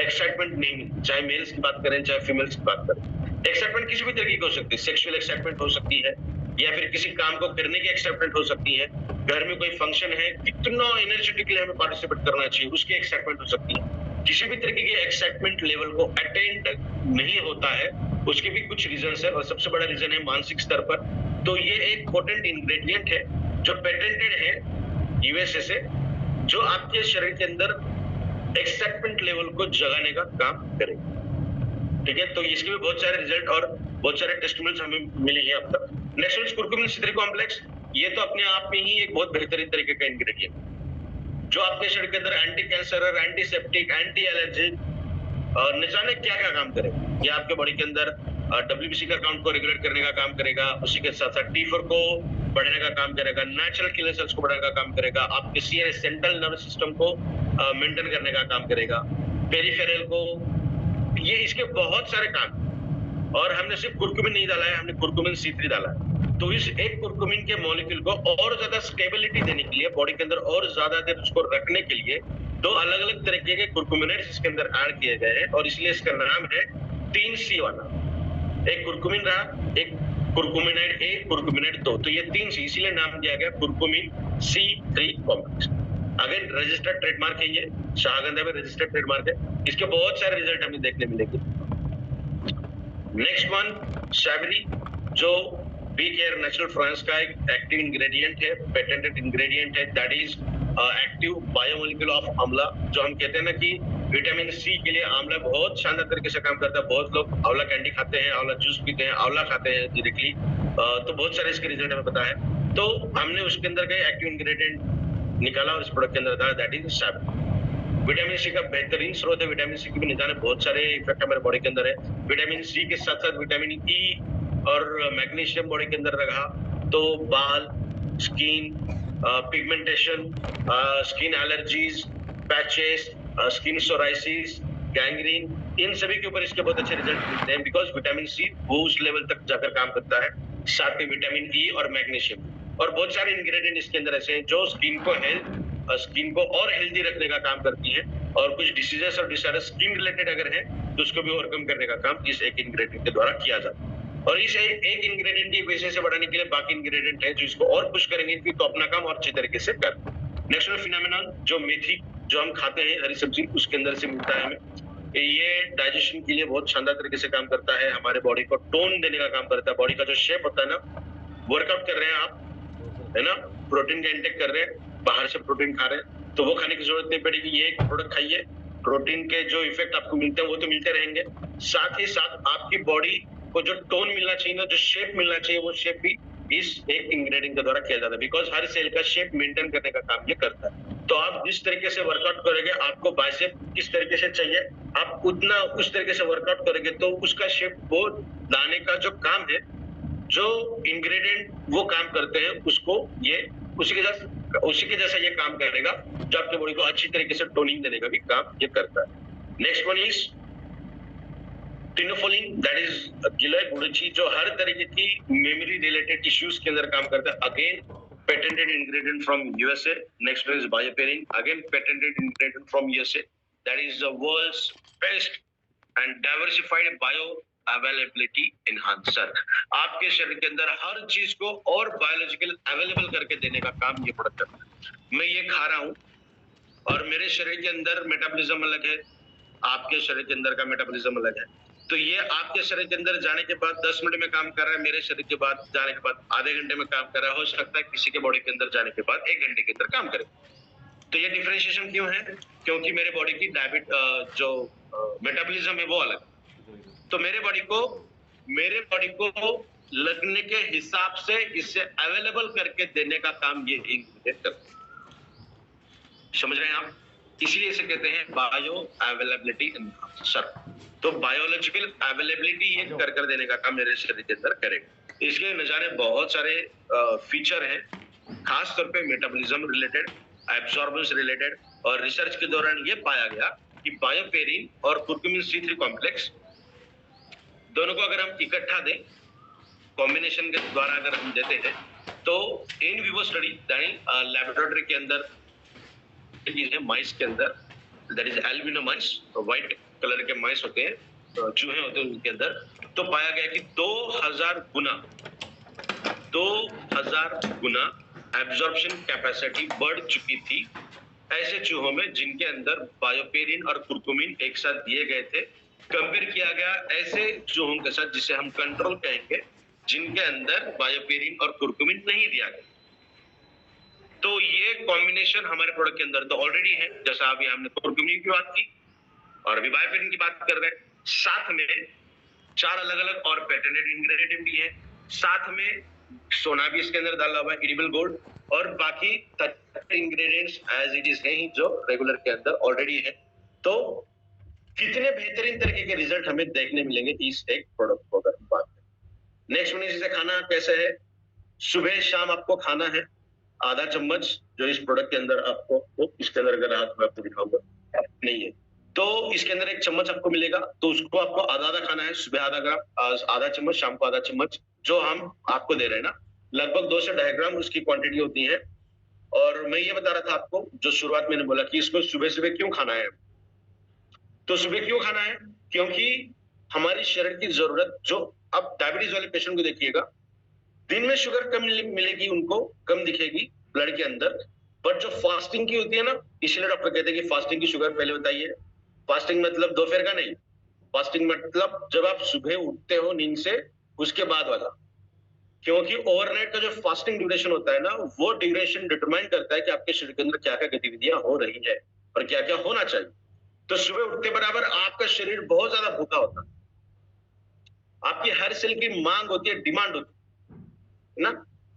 एक्साइटमेंट नहीं मिली, चाहे मेल्स की बात करें चाहे फीमेल्स की बात करें। एक्साइटमेंट किसी भी तरीके की हो सकती है, सेक्सुअल एक्साइटमेंट हो सकती है, या फिर किसी काम को करने की एक्साइटमेंट हो सकती है। घर में कोई फंक्शन है, कितना एनर्जेटिकली हमें पार्टिसिपेट करना चाहिए, उसकी एक्साइटमेंट हो सकती है। किसी भी तरीके की एक्साइटमेंट लेवल को अटेंड नहीं होता है, उसके भी कुछ रीजंस है, और सबसे बड़ा रीजन है मानसिक स्तर पर। तो ये एक पोटेंट इंग्रेडिएंट है जो पेटेंटेड है USA से, जो आपके शरीर के अंदर एक्साइटमेंट लेवल को जगाने का काम करेगा, ठीक है। तो इसके भी बहुत सारे रिजल्ट और बहुत सारे टेस्टिमोनियल्स हमें मिले हैं अब तक। Next is curcumin C3 complex. ये तो अपने आप में ही एक बहुत बेहतरीन तरीके का इंग्रेडिएंट, जो आपके शरीर के अंदर एंटी कैंसर और एंटीसेप्टिक, एंटी एलर्जिक और न जाने क्या क्या काम करेगा। ये आपके बॉडी के अंदर WBC का काउंट को रेगुलेट करने का काम करेगा, उसी के साथ साथ T4 को बढ़ाने का काम करेगा, नेचुरल किलर सेल्स को बढ़ाने का काम करेगा, आपके CNS सेंट्रल नर्वस सिस्टम को मेंटेन करने का काम करेगा, पेरिफेरल को, ये इसके बहुत सारे काम। और हमने सिर्फ कुरकुमिन नहीं डाला है, हमने कुरकुमिन C3 डाला है। तो इस एक कुरकुमिन के मॉलिक्यूल को और ज्यादा स्टेबिलिटी देने के लिए, बॉडी के अंदर और ज्यादा देर उसको रखने के लिए, दो अलग अलग तरीके के कुरकुमिनेट्स इसके अंदर ऐड किए गए हैं, और इसलिए इसका नाम है 3C वाला। एक कुरकुमिन रहा, एक कुरकुमिनेट A, कुरकुमिनेट 2, तो ये 3C, इसीलिए नाम दिया गया curcumin C3 complex. Again registered trademark है, ये शाहगंधा में रजिस्टर्ड ट्रेडमार्क है। इसके बहुत सारे रिजल्ट हमें देखने मिलेंगे। नेक्स्ट वन शैवरी, जो बी केयर नेचुरल फ्रांस का एक एक्टिव इंग्रेडिएंट है, पेटेंटेड इंग्रेडिएंट है, that is active biomolecule of आंवला। जो हम कहते हैं ना कि विटामिन सी के लिए आंवला बहुत शानदार तरीके से काम करता है। बहुत लोग आंवला कैंडी खाते हैं, आंवला जूस पीते हैं, आंवला खाते हैं डायरेक्टली, तो बहुत सारे इसके रिजल्ट हमें पता है। तो हमने उसके अंदर का एक्टिव इंग्रेडिएंट निकाला और इस प्रोडक्ट के अंदर था, दैट इज शैवरी। विटामिन सी का बेहतरीन स्रोत है। विटामिन सी की भी निदान बहुत सारे इफेक्ट हमारे बॉडी के अंदर है। विटामिन सी के साथ साथ विटामिन ई और मैग्नीशियम बॉडी के अंदर रहा तो बाल, skin, pigmentation, skin allergies, patches, skin psoriasis, gangrene, इन सभी के ऊपर इसके बहुत अच्छे रिजल्ट मिलते हैं, बिकॉज विटामिन सी वो उस लेवल तक जाकर काम करता है। साथ में विटामिन ई और मैग्नीशियम और बहुत सारे इंग्रेडिएंट इसके अंदर ऐसे हैं जो स्किन को और हेल्दी रखने का काम करती है, और कुछ डिसीजेस और डिसऑर्डर स्किन रिलेटेड अगर है तो उसको भी ओवरकम करने का काम इस एक इंग्रेडिएंट के द्वारा किया जाता है। और इस एक इंग्रेडिएंट की वजह से बढ़ाने के लिए बाकी इंग्रेडिएंट है जो इसको और पुश करेंगे कि तो अपना काम और अच्छी तरीके से कर। नेक्स्ट फिनोमेनन, जो मेथी जो हम खाते हैं हरी सब्जी, उसके अंदर से मिलता है हमें। ये डाइजेशन के लिए बहुत शानदार तरीके से काम करता है, हमारे बॉडी को टोन देने का काम करता है। बॉडी का जो शेप होता है ना, वर्कआउट कर रहे हैं आप, है ना, प्रोटीन का इंटेक कर रहे हैं, बाहर से प्रोटीन खा रहे हैं, तो वो खाने की जरूरत नहीं पड़ेगी। ये एक प्रोडक्ट खाइए, प्रोटीन के जो इफेक्ट आपको मिलते हैं वो तो मिलते रहेंगे, साथ ही साथ आपकी बॉडी को जो टोन मिलना चाहिए ना, जो शेप मिलना चाहिए, वो शेप भी इस एक इंग्रेडिएंट के द्वारा किया जाता है, बिकॉज हर सेल का शेप मेंटेन करने का काम ये करता है। तो आप जिस तरीके से वर्कआउट करोगे, आपको बाइसेप किस तरीके से चाहिए, आप उतना उस तरीके से वर्कआउट करोगे तो उसका शेप वो लाने का जो काम है, जो इंग्रेडिएंट वो काम करते हैं, उसको ये उसी के जैसा ये काम करेगा, जो आपके बॉडी को अच्छी तरीके से टोनिंग देने का भी काम ये करता है। नेक्स्ट वन इज टिनोफोलिन, दैट इज गिलोय गुड़ची, जो हर तरीके की मेमोरी रिलेटेड इश्यूज के अंदर काम करता है। Again patented ingredient from USA. Next one is BioPerine, again patented ingredient from USA, that is the world's best and diversified bioavailability enhancer. आपके शरीर के अंदर हर चीज को और बायोलॉजिकल अवेलेबल करके देने का काम ये प्रोडक्ट करता है। मैं ये खा रहा हूं और मेरे शरीर के अंदर मेटाबॉलिज्म अलग है, आपके शरीर के अंदर का मेटाबॉलिज्म अलग है, तो ये आपके शरीर के अंदर जाने के बाद 10 मिनट में काम कर रहा है, मेरे शरीर के बाद जाने के बाद आधे घंटे में काम कर रहा है, हो सकता है किसी के बॉडी के अंदर जाने के बाद 1 घंटे के अंदर काम करे। तो ये डिफरेंशिएशन क्यों है? क्योंकि मेरे बॉडी की जो मेटाबॉलिज्म है वो अलग। तो मेरे बॉडी को लगने के हिसाब से इसे अवेलेबल करके देने का काम ये इंग्रेडिएंट करते हैं। समझ रहे हैं आप? इसलिए इसे कहते हैं बायो अवेलेबिलिटी एनहांसर। तो बायोलॉजिकल अवेलेबिलिटी ये कर देने का काम मेरे शरीर के अंदर करेगा। इसके न जाने बहुत सारे फीचर हैं, खास तौर पे मेटाबॉलिज्म रिलेटेड, एब्जॉर्बेंस रिलेटेड, और रिसर्च के दौरान ये पाया गया कि बायोपेरिन और कुर्कुमिन C3 कॉम्प्लेक्स दोनों को अगर हम इकट्ठा दें, कॉम्बिनेशन के द्वारा अगर हम देते हैं, तो इन विवो स्टडी लैबोरेटरी के अंदर चीज है, माइस के अंदर, that is albino mice, white colour के माइस होते हैं, चूहे होते हैं उनके अंदर, तो पाया गया कि 2000 गुना एब्जॉर्प्शन कैपेसिटी बढ़ चुकी थी ऐसे चूहों में जिनके अंदर बायोपेरिन और कुर्कुमिन एक साथ दिए गए थे। कंपेयर किया गया ऐसे चूहों के साथ जिसे हम कंट्रोल कहेंगे, जिनके अंदर बायोपेरिन और कुर्कुमिन नहीं दिया गया। तो ये कॉम्बिनेशन हमारे प्रोडक्ट के अंदर तो ऑलरेडी है, जैसा अभी हमने कुर्कुमिन की बात की और अभी बायोपेरिन की बात कर रहे हैं। साथ में 4 अलग अलग और पेटेंटेड इंग्रेडिएंट भी है, साथ में सोना भी इसके अंदर डाला हुआ है, एडिबल गोल्ड, और बाकी इंग्रेडिएंट्स एज इट इज है ही जो रेगुलर के अंदर ऑलरेडी है। तो कितने बेहतरीन तरीके के रिजल्ट हमें देखने मिलेंगे इस एक प्रोडक्ट को अगर बात करें। नेक्स्ट वन इसे खाना कैसे है? सुबह शाम आपको खाना है आधा चम्मच, जो इस प्रोडक्ट के अंदर आपको, तो इसके अंदर अगर हाथ में आपको दिखाऊंगा नहीं है, तो इसके अंदर 1 चम्मच आपको मिलेगा, तो उसको आपको आधा खाना है। सुबह आधा चम्मच, शाम को आधा चम्मच, जो हम आपको दे रहे हैं ना, लगभग 2 से 2.5 ग्राम उसकी क्वांटिटी होती है। और मैं ये बता रहा था आपको, जो शुरुआत मैंने बोला कि इसको सुबह सुबह क्यों खाना है, तो सुबह क्यों खाना है, क्योंकि हमारे शरीर की जरूरत, जो अब डायबिटीज वाले पेशेंट को देखिएगा, दिन में शुगर कम मिलेगी, उनको कम दिखेगी ब्लड के अंदर, बट जो फास्टिंग की होती है ना, इसलिए डॉक्टर कहते हैं कि फास्टिंग की शुगर पहले बताइए। फास्टिंग मतलब दोपहर का नहीं, फास्टिंग मतलब जब आप सुबह उठते हो नींद से उसके बाद वाला। क्योंकि ओवरनाइट का जो फास्टिंग ड्यूरेशन होता है ना, वो ड्यूरेशन डिटरमाइन करता है कि आपके शरीर के अंदर क्या क्या गतिविधियां हो रही है और क्या क्या होना चाहिए। तो सुबह उठते बराबर आपका शरीर बहुत ज्यादा भूखा होता है, आपकी हर सेल की मांग होती है, डिमांड होती है ना।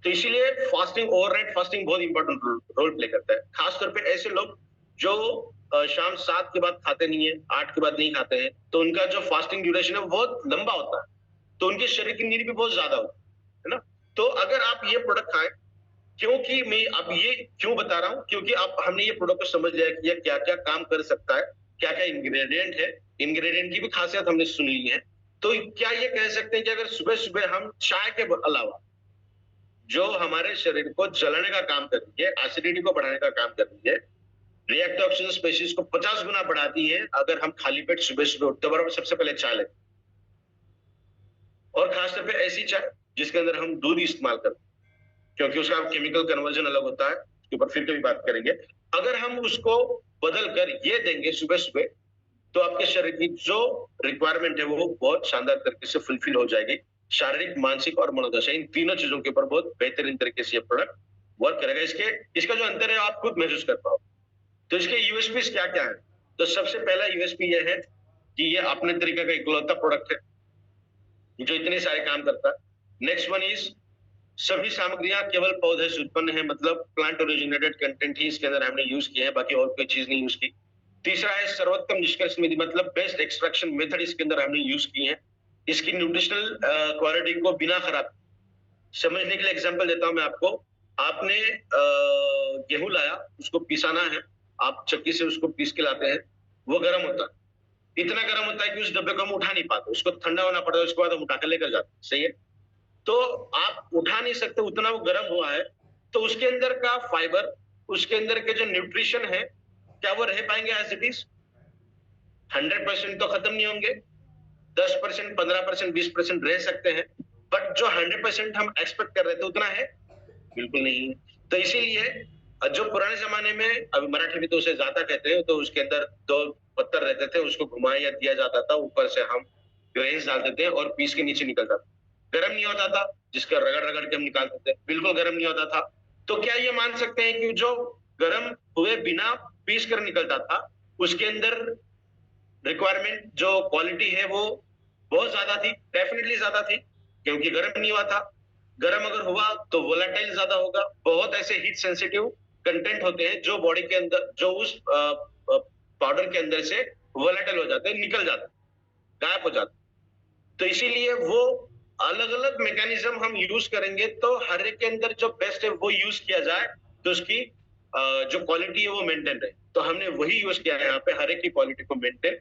तो इसीलिए फास्टिंग, ओवरनाइट फास्टिंग बहुत इंपॉर्टेंट रोल प्ले करता है। खासतौर पे ऐसे लोग जो शाम 7 के बाद खाते नहीं है, 8 के बाद नहीं खाते हैं, तो उनका जो फास्टिंग ड्यूरेशन है वो बहुत लंबा होता है, तो उनके शरीर की नीड भी बहुत ज्यादा होती है ना। तो अगर आप ये प्रोडक्ट खाएं, क्योंकि मैं अब ये क्यों बता रहा हूं, क्योंकि अब हमने ये प्रोडक्ट को समझ लिया कि ये क्या क्या काम कर सकता है, क्या क्या इंग्रेडिएंट है, इंग्रेडिएंट की भी खासियत हमने सुन ली है। तो क्या ये कह सकते हैं कि अगर सुबह सुबह हम चाय के अलावा जो हमारे शरीर को जलाने का काम करती है, एसिडिटी को बढ़ाने का काम करती है, रिएक्टिव ऑक्सीजन स्पीशीज को 50 गुना बढ़ाती है, अगर हम खाली पेट सुबह सुबह उठते बराबर सबसे पहले चाय लेते, और खासतौर पे ऐसी चाय जिसके अंदर हम दूध इस्तेमाल करते हैं, क्योंकि उसका केमिकल कन्वर्जन अलग होता है, उसके ऊपर फिर कभी बात करेंगे। अगर हम उसको बदल कर ये देंगे सुबह सुबह, तो आपके शरीर की जो रिक्वायरमेंट है वो बहुत शानदार तरीके से फुलफिल हो जाएगी। शारीरिक, मानसिक और मनोदशा, इन तीनों चीजों के ऊपर बहुत बेहतरीन तरीके से ये प्रोडक्ट वर्क करेगा। इसका जो अंतर है आप खुद महसूस कर पाओ। तो इसके यूएसपी क्या क्या है? तो सबसे पहला यूएसपी ये है कि ये अपने तरीके का इकलौता प्रोडक्ट है जो इतने सारे काम करता है। नेक्स्ट वन इज सभी सामग्रियां केवल पौधे से उत्पन्न है, मतलब प्लांट ओरिजिनेटेड कंटेंट ही इसके अंदर हमने यूज किया है, बाकी और कोई चीज नहीं यूज की। तीसरा है सर्वोत्तम निष्कर्ष विधि, मतलब बेस्ट एक्सट्रैक्शन मेथड इसके अंदर हमने यूज की है। इसकी न्यूट्रिशनल क्वालिटी को बिना खराब, समझने के लिए एग्जांपल देता हूं मैं आपको। आपने गेहूं लाया, उसको पिसाना है, आप चक्की से उसको पीस के लाते हैं, वो गर्म होता है, इतना गर्म होता है कि उस डब्बे को हम उठा नहीं पाते, उसको ठंडा होना पड़ता है, उसके बाद हम उठाकर लेकर जाते हैं, सही है। तो आप उठा नहीं सकते, उतना वो गर्म हुआ है, तो उसके अंदर का फाइबर, उसके अंदर के जो न्यूट्रिशन है, क्या वो रह पाएंगे एज इट इज? 100% तो खत्म नहीं होंगे, 10%, 15%, 20% रह सकते हैं, बट जो 100% हम एक्सपेक्ट कर रहे थे उतना है बिल्कुल नहीं है। तो इसीलिए जो पुराने जमाने में, अभी मराठी में तो उसे जाता कहते हैं, तो उसके अंदर 2 पत्थर रहते थे, उसको घुमाया दिया जाता था, ऊपर से हम ग्रेन्स डालते थे और पीस के नीचे निकलता था। गर्म नहीं होता था, जिसका रगड़ रगड़ के हम निकालते थे, बिल्कुल गर्म नहीं होता था। तो क्या ये मान सकते हैं कि जो गर्म हुए बिना पीस कर निकलता था, उसके अंदर रिक्वायरमेंट जो क्वालिटी है वो बहुत ज्यादा थी, डेफिनेटली ज्यादा थी, क्योंकि गर्म नहीं हुआ था। गर्म अगर हुआ तो वोलेटाइल ज्यादा होगा। बहुत ऐसे हीट सेंसिटिव कंटेंट होते हैं जो बॉडी के अंदर, जो उस पाउडर के अंदर से वोलेटाइल हो जाते हैं, निकल जाते हैं, गायब हो जाते हैं। तो इसीलिए वो अलग अलग मैकेनिज्म हम यूज करेंगे, तो हर एक के अंदर जो बेस्ट है वो यूज किया जाए, तो उसकी जो क्वालिटी है वो मेंटेन रहे। तो हमने वही यूज किया है यहाँ पे, हर एक की क्वालिटी को मेंटेन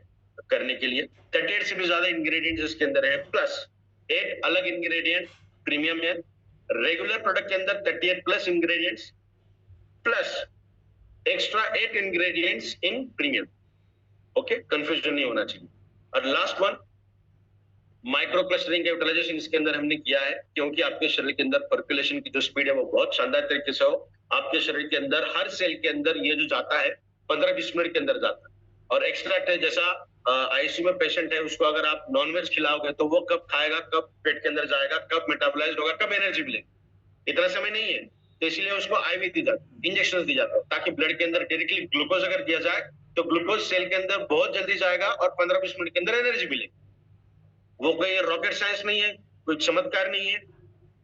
करने के लिए। 38 से भी ज्यादा इंग्रेडिएंट्स इसके अंदर है, प्लस 8 अलग इंग्रेडिएंट प्रीमियम है। रेगुलर प्रोडक्ट के अंदर 38 plus ingredients, plus extra 8 ingredients इन प्रीमियम। ओके, कंफ्यूजन नहीं होना चाहिए। और लास्ट वन, माइक्रो क्लस्टरिंग का यूटिलाइजेशन इसके अंदर हमने किया है, क्योंकि आपके शरीर के अंदर पर्कुलेशन की जो स्पीड है वो बहुत शानदार तरीके से हो। आपके शरीर के अंदर हर सेल के अंदर ये जो जाता है 15-20 मिनट के अंदर जाता है। और एक्सट्रैक्ट है, जैसा आईसीयू में पेशेंट है, उसको अगर आप नॉनवेज खिलाओगे तो वो कब खाएगा, कब पेट के अंदर जाएगा, कब मेटाबोलाइज होगा, कब एनर्जी मिलेगी, इतना समय नहीं है। तो इसलिए उसको आईवी दी जाती, इंजेक्शन दी जाता है, ताकि ब्लड के अंदर डायरेक्टली ग्लूकोज अगर दिया जाए तो ग्लूकोज सेल के अंदर बहुत जल्दी जाएगा और 15-20 मिनट के अंदर एनर्जी मिलेगी। वो कोई रॉकेट साइंस नहीं है, कोई चमत्कार नहीं है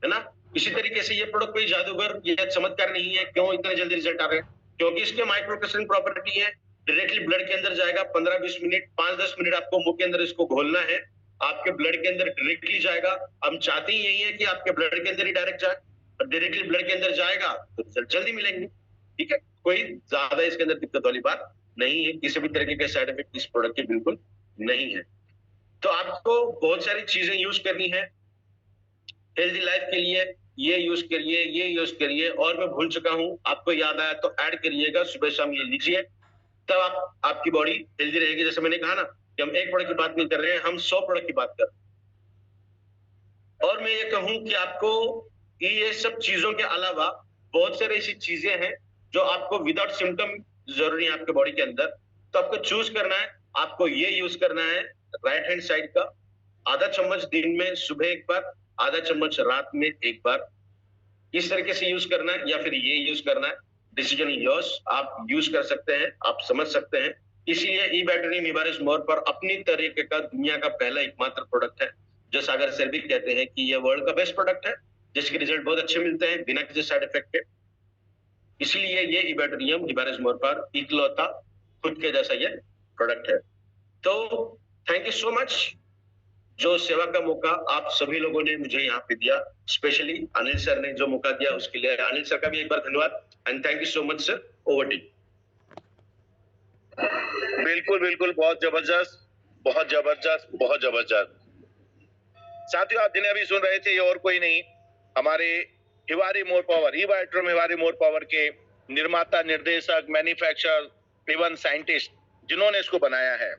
ना। इसी तरीके से ये प्रोडक्ट कोई जादूगर या चमत्कार नहीं है। क्यों इतने जल्दी रिजल्ट आ रहे हैं? क्योंकि इसके माइक्रोक्रिस्टल प्रॉपर्टी है, डायरेक्टली ब्लड के अंदर जाएगा, 15-20 मिनट, 5-10 मिनट आपको मुंह के अंदर इसको घोलना है, आपके ब्लड के अंदर डायरेक्टली जाएगा। हम चाहते ही यही है कि आपके ब्लड के अंदर ही डायरेक्ट जाए, और डायरेक्टली ब्लड के अंदर जाएगा तो रिजल्ट जल्दी मिलेंगे। ठीक है, कोई ज्यादा इसके अंदर दिक्कत वाली बात नहीं है, किसी भी तरीके के साइड इफेक्ट इस प्रोडक्ट के बिल्कुल नहीं है। तो आपको बहुत सारी चीजें यूज करनी है हेल्दी लाइफ के लिए, ये यूज करिए, ये यूज करिए, और मैं भूल चुका हूं, आपको याद आया तो ऐड करिएगा, सुबह शाम ये लीजिए, तब आपकी बॉडी हेल्दी रहेगी। जैसे मैंने कहा ना कि हम एक प्रोडक्ट की बात नहीं कर रहे हैं, हम 100 प्रोडक्ट की बात कर रहे हैं। और मैं ये कहूं कि आपको ये सब चीजों के अलावा बहुत सारी ऐसी चीजें हैं जो आपको विदाउट सिम्टम जरूरी है आपके बॉडी के अंदर, तो आपको चूज करना है, आपको ये यूज करना है राइट हैंड साइड का, आधा चम्मच दिन में सुबह एक बार, आधा चम्मच रात में एक बार, इस तरीके से यूज करना है या फिर ये यूज करना है, डिसीजन योर्स, आप यूज कर सकते हैं, आप समझ सकते हैं। इसीलिए ई बैटरी निवारिश मोर पर अपनी तरीके का दुनिया का पहला एकमात्र प्रोडक्ट है, जो सागर सर भी कहते हैं कि ये वर्ल्ड का बेस्ट प्रोडक्ट है, जिसके रिजल्ट बहुत अच्छे मिलते हैं बिना किसी साइड इफेक्ट के। इसलिए ये इबेटरियम लिबारेज मोर पर इकलौता खुद के जैसा ये प्रोडक्ट है। तो थैंक यू सो मच, जो सेवा का मौका आप सभी लोगों ने मुझे यहाँ पे दिया, स्पेशली अनिल सर ने जो मौका दिया उसके लिए अनिल सर का भी एक बार धन्यवाद and thank you so much sir. Over to you. बिल्कुल बिल्कुल, बहुत जबरदस्त, बहुत जबरदस्त, बहुत जबरदस्त। साथियों, आप जिन्हें अभी सुन रहे थे ये और कोई नहीं, हमारे हिवारी मोर पावर, ई बायोट्रम हिवारी मोर पावर के निर्माता, निर्देशक, मैन्युफैक्चरर एवं साइंटिस्ट जिन्होंने इसको बनाया है।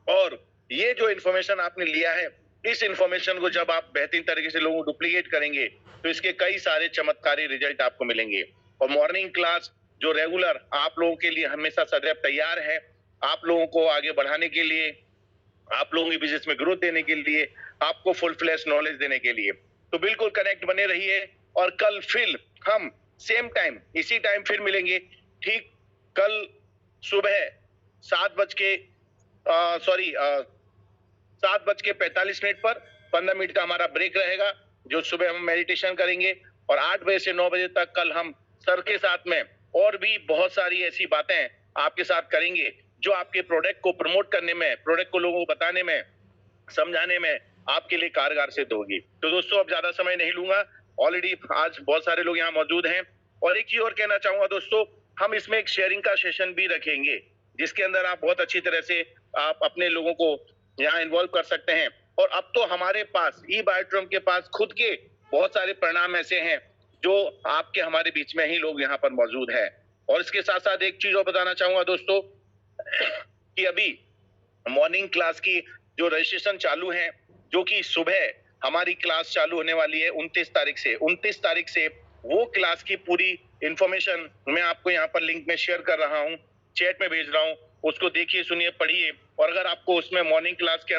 और ये जो इन्फॉर्मेशन आपने लिया है, इस इन्फॉर्मेशन को जब आप बेहतरीन तरीके से लोगों को डुप्लीकेट करेंगे तो इसके कई सारे चमत्कारी रिजल्ट आपको मिलेंगे। और मॉर्निंग क्लास जो रेगुलर आप लोगों के लिए हमेशा सदैव तैयार है, आप लोगों को आगे बढ़ाने के लिए, आप लोगों की बिजनेस में ग्रोथ देने के लिए, आपको फुल फ्लैश नॉलेज देने के लिए। तो बिल्कुल कनेक्ट बने रहिए और कल फिर हम सेम टाइम इसी टाइम फिर मिलेंगे, ठीक कल सुबह 7:45 पर 15 मिनट का हमारा ब्रेक रहेगा, जो सुबह हम मेडिटेशन करेंगे। और 8 बजे से 9 बजे तक कल हम सर के साथ में और भी बहुत सारी ऐसी बातें आपके साथ करेंगे जो आपके प्रोडक्ट को प्रमोट करने में, प्रोडक्ट को लोगों को बताने में, समझाने में आपके लिए कारगर सिद्ध होगी। तो दोस्तों, अब ज्यादा समय नहीं लूंगा, ऑलरेडी आज बहुत सारे लोग यहाँ मौजूद हैं। और एक चीज और कहना चाहूंगा दोस्तों, हम इसमें एक शेयरिंग का सेशन भी रखेंगे, जिसके अंदर आप बहुत अच्छी तरह से आप अपने लोगों को यहाँ इन्वॉल्व कर सकते हैं। और अब तो हमारे पास ई बायोट्रम के पास खुद के बहुत सारे परिणाम ऐसे हैं जो आपके हमारे बीच में ही लोग यहाँ पर मौजूद हैं। और इसके साथ साथ एक चीज और बताना चाहूंगा दोस्तों कि अभी मॉर्निंग क्लास की जो रजिस्ट्रेशन चालू है, जो कि सुबह हमारी क्लास चालू होने वाली है 29 तारीख से वो क्लास की पूरी इंफॉर्मेशन मैं आपको यहाँ पर लिंक में शेयर कर रहा हूँ, चैट में भेज रहा हूँ, उसको देखिए, सुनिए, पढ़िए। और अगर आपको उसमें मॉर्निंग क्लास के